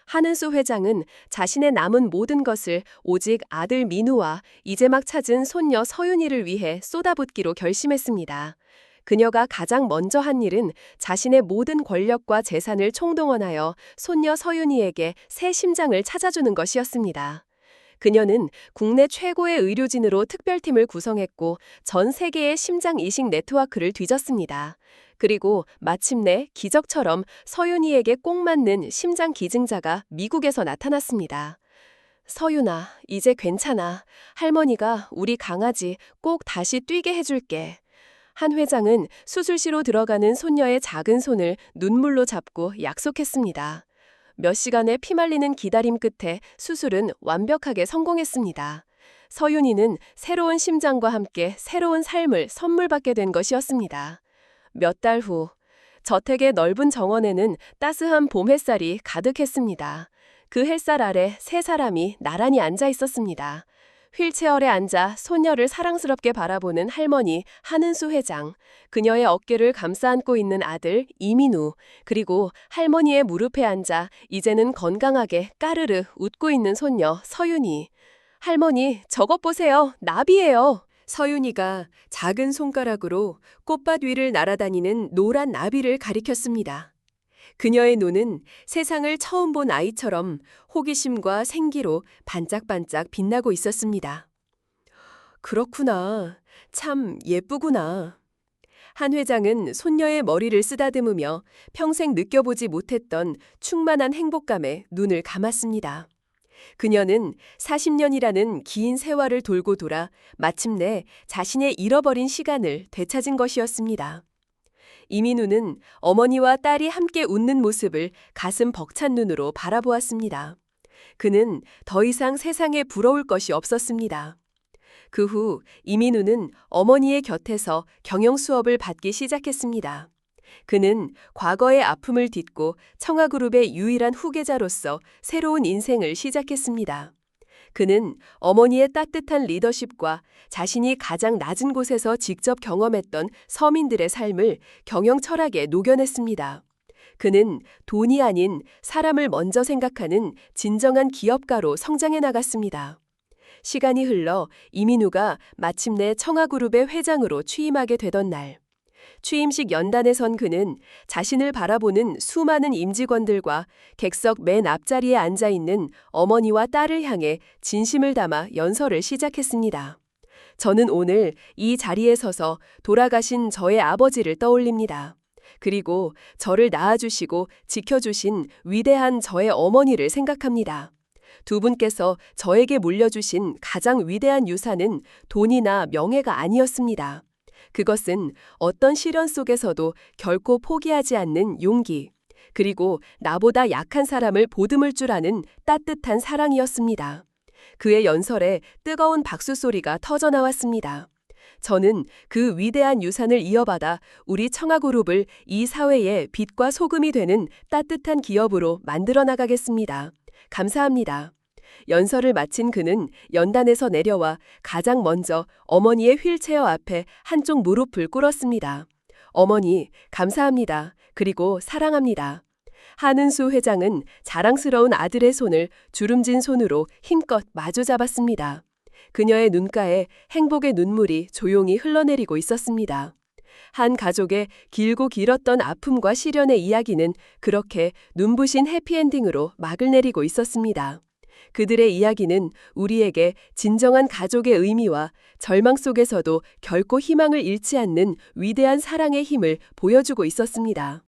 한은수 회장은 자신의 남은 모든 것을 오직 아들 민우와 이제 막 찾은 손녀 서윤이를 위해 쏟아붓기로 결심했습니다. 그녀가 가장 먼저 한 일은 자신의 모든 권력과 재산을 총동원하여 손녀 서윤이에게 새 심장을 찾아주는 것이었습니다. 그녀는 국내 최고의 의료진으로 특별팀을 구성했고 전 세계의 심장 이식 네트워크를 뒤졌습니다. 그리고 마침내 기적처럼 서윤이에게 꼭 맞는 심장 기증자가 미국에서 나타났습니다. 서윤아, 이제 괜찮아. 할머니가 우리 강아지 꼭 다시 뛰게 해줄게. 한 회장은 수술실로 들어가는 손녀의 작은 손을 눈물로 잡고 약속했습니다. 몇 시간의 피말리는 기다림 끝에 수술은 완벽하게 성공했습니다. 서윤이는 새로운 심장과 함께 새로운 삶을 선물받게 된 것이었습니다. 몇 달 후, 저택의 넓은 정원에는 따스한 봄 햇살이 가득했습니다. 그 햇살 아래 세 사람이 나란히 앉아 있었습니다. 휠체어에 앉아 손녀를 사랑스럽게 바라보는 할머니 한은수 회장, 그녀의 어깨를 감싸 안고 있는 아들 이민우, 그리고 할머니의 무릎에 앉아 이제는 건강하게 까르르 웃고 있는 손녀 서윤이. 할머니, 저것 보세요. 나비예요. 서윤이가 작은 손가락으로 꽃밭 위를 날아다니는 노란 나비를 가리켰습니다. 그녀의 눈은 세상을 처음 본 아이처럼 호기심과 생기로 반짝반짝 빛나고 있었습니다. 그렇구나. 참 예쁘구나. 한 회장은 손녀의 머리를 쓰다듬으며 평생 느껴보지 못했던 충만한 행복감에 눈을 감았습니다. 그녀는 40년이라는 긴 세월을 돌고 돌아 마침내 자신의 잃어버린 시간을 되찾은 것이었습니다. 이민우는 어머니와 딸이 함께 웃는 모습을 가슴 벅찬 눈으로 바라보았습니다. 그는 더 이상 세상에 부러울 것이 없었습니다. 그 후 이민우는 어머니의 곁에서 경영 수업을 받기 시작했습니다. 그는 과거의 아픔을 딛고 청아그룹의 유일한 후계자로서 새로운 인생을 시작했습니다. 그는 어머니의 따뜻한 리더십과 자신이 가장 낮은 곳에서 직접 경험했던 서민들의 삶을 경영 철학에 녹여냈습니다. 그는 돈이 아닌 사람을 먼저 생각하는 진정한 기업가로 성장해 나갔습니다. 시간이 흘러 이민우가 마침내 청아그룹의 회장으로 취임하게 되던 날, 취임식 연단에 선 그는 자신을 바라보는 수많은 임직원들과 객석 맨 앞자리에 앉아 있는 어머니와 딸을 향해 진심을 담아 연설을 시작했습니다. 저는 오늘 이 자리에 서서 돌아가신 저의 아버지를 떠올립니다. 그리고 저를 낳아주시고 지켜주신 위대한 저의 어머니를 생각합니다. 두 분께서 저에게 물려주신 가장 위대한 유산은 돈이나 명예가 아니었습니다. 그것은 어떤 시련 속에서도 결코 포기하지 않는 용기, 그리고 나보다 약한 사람을 보듬을 줄 아는 따뜻한 사랑이었습니다. 그의 연설에 뜨거운 박수 소리가 터져나왔습니다. 저는 그 위대한 유산을 이어받아 우리 청아그룹을 이 사회의 빛과 소금이 되는 따뜻한 기업으로 만들어 나가겠습니다. 감사합니다. 연설을 마친 그는 연단에서 내려와 가장 먼저 어머니의 휠체어 앞에 한쪽 무릎을 꿇었습니다. 어머니, 감사합니다. 그리고 사랑합니다. 한은수 회장은 자랑스러운 아들의 손을 주름진 손으로 힘껏 마주 잡았습니다. 그녀의 눈가에 행복의 눈물이 조용히 흘러내리고 있었습니다. 한 가족의 길고 길었던 아픔과 시련의 이야기는 그렇게 눈부신 해피엔딩으로 막을 내리고 있었습니다. 그들의 이야기는 우리에게 진정한 가족의 의미와 절망 속에서도 결코 희망을 잃지 않는 위대한 사랑의 힘을 보여주고 있었습니다.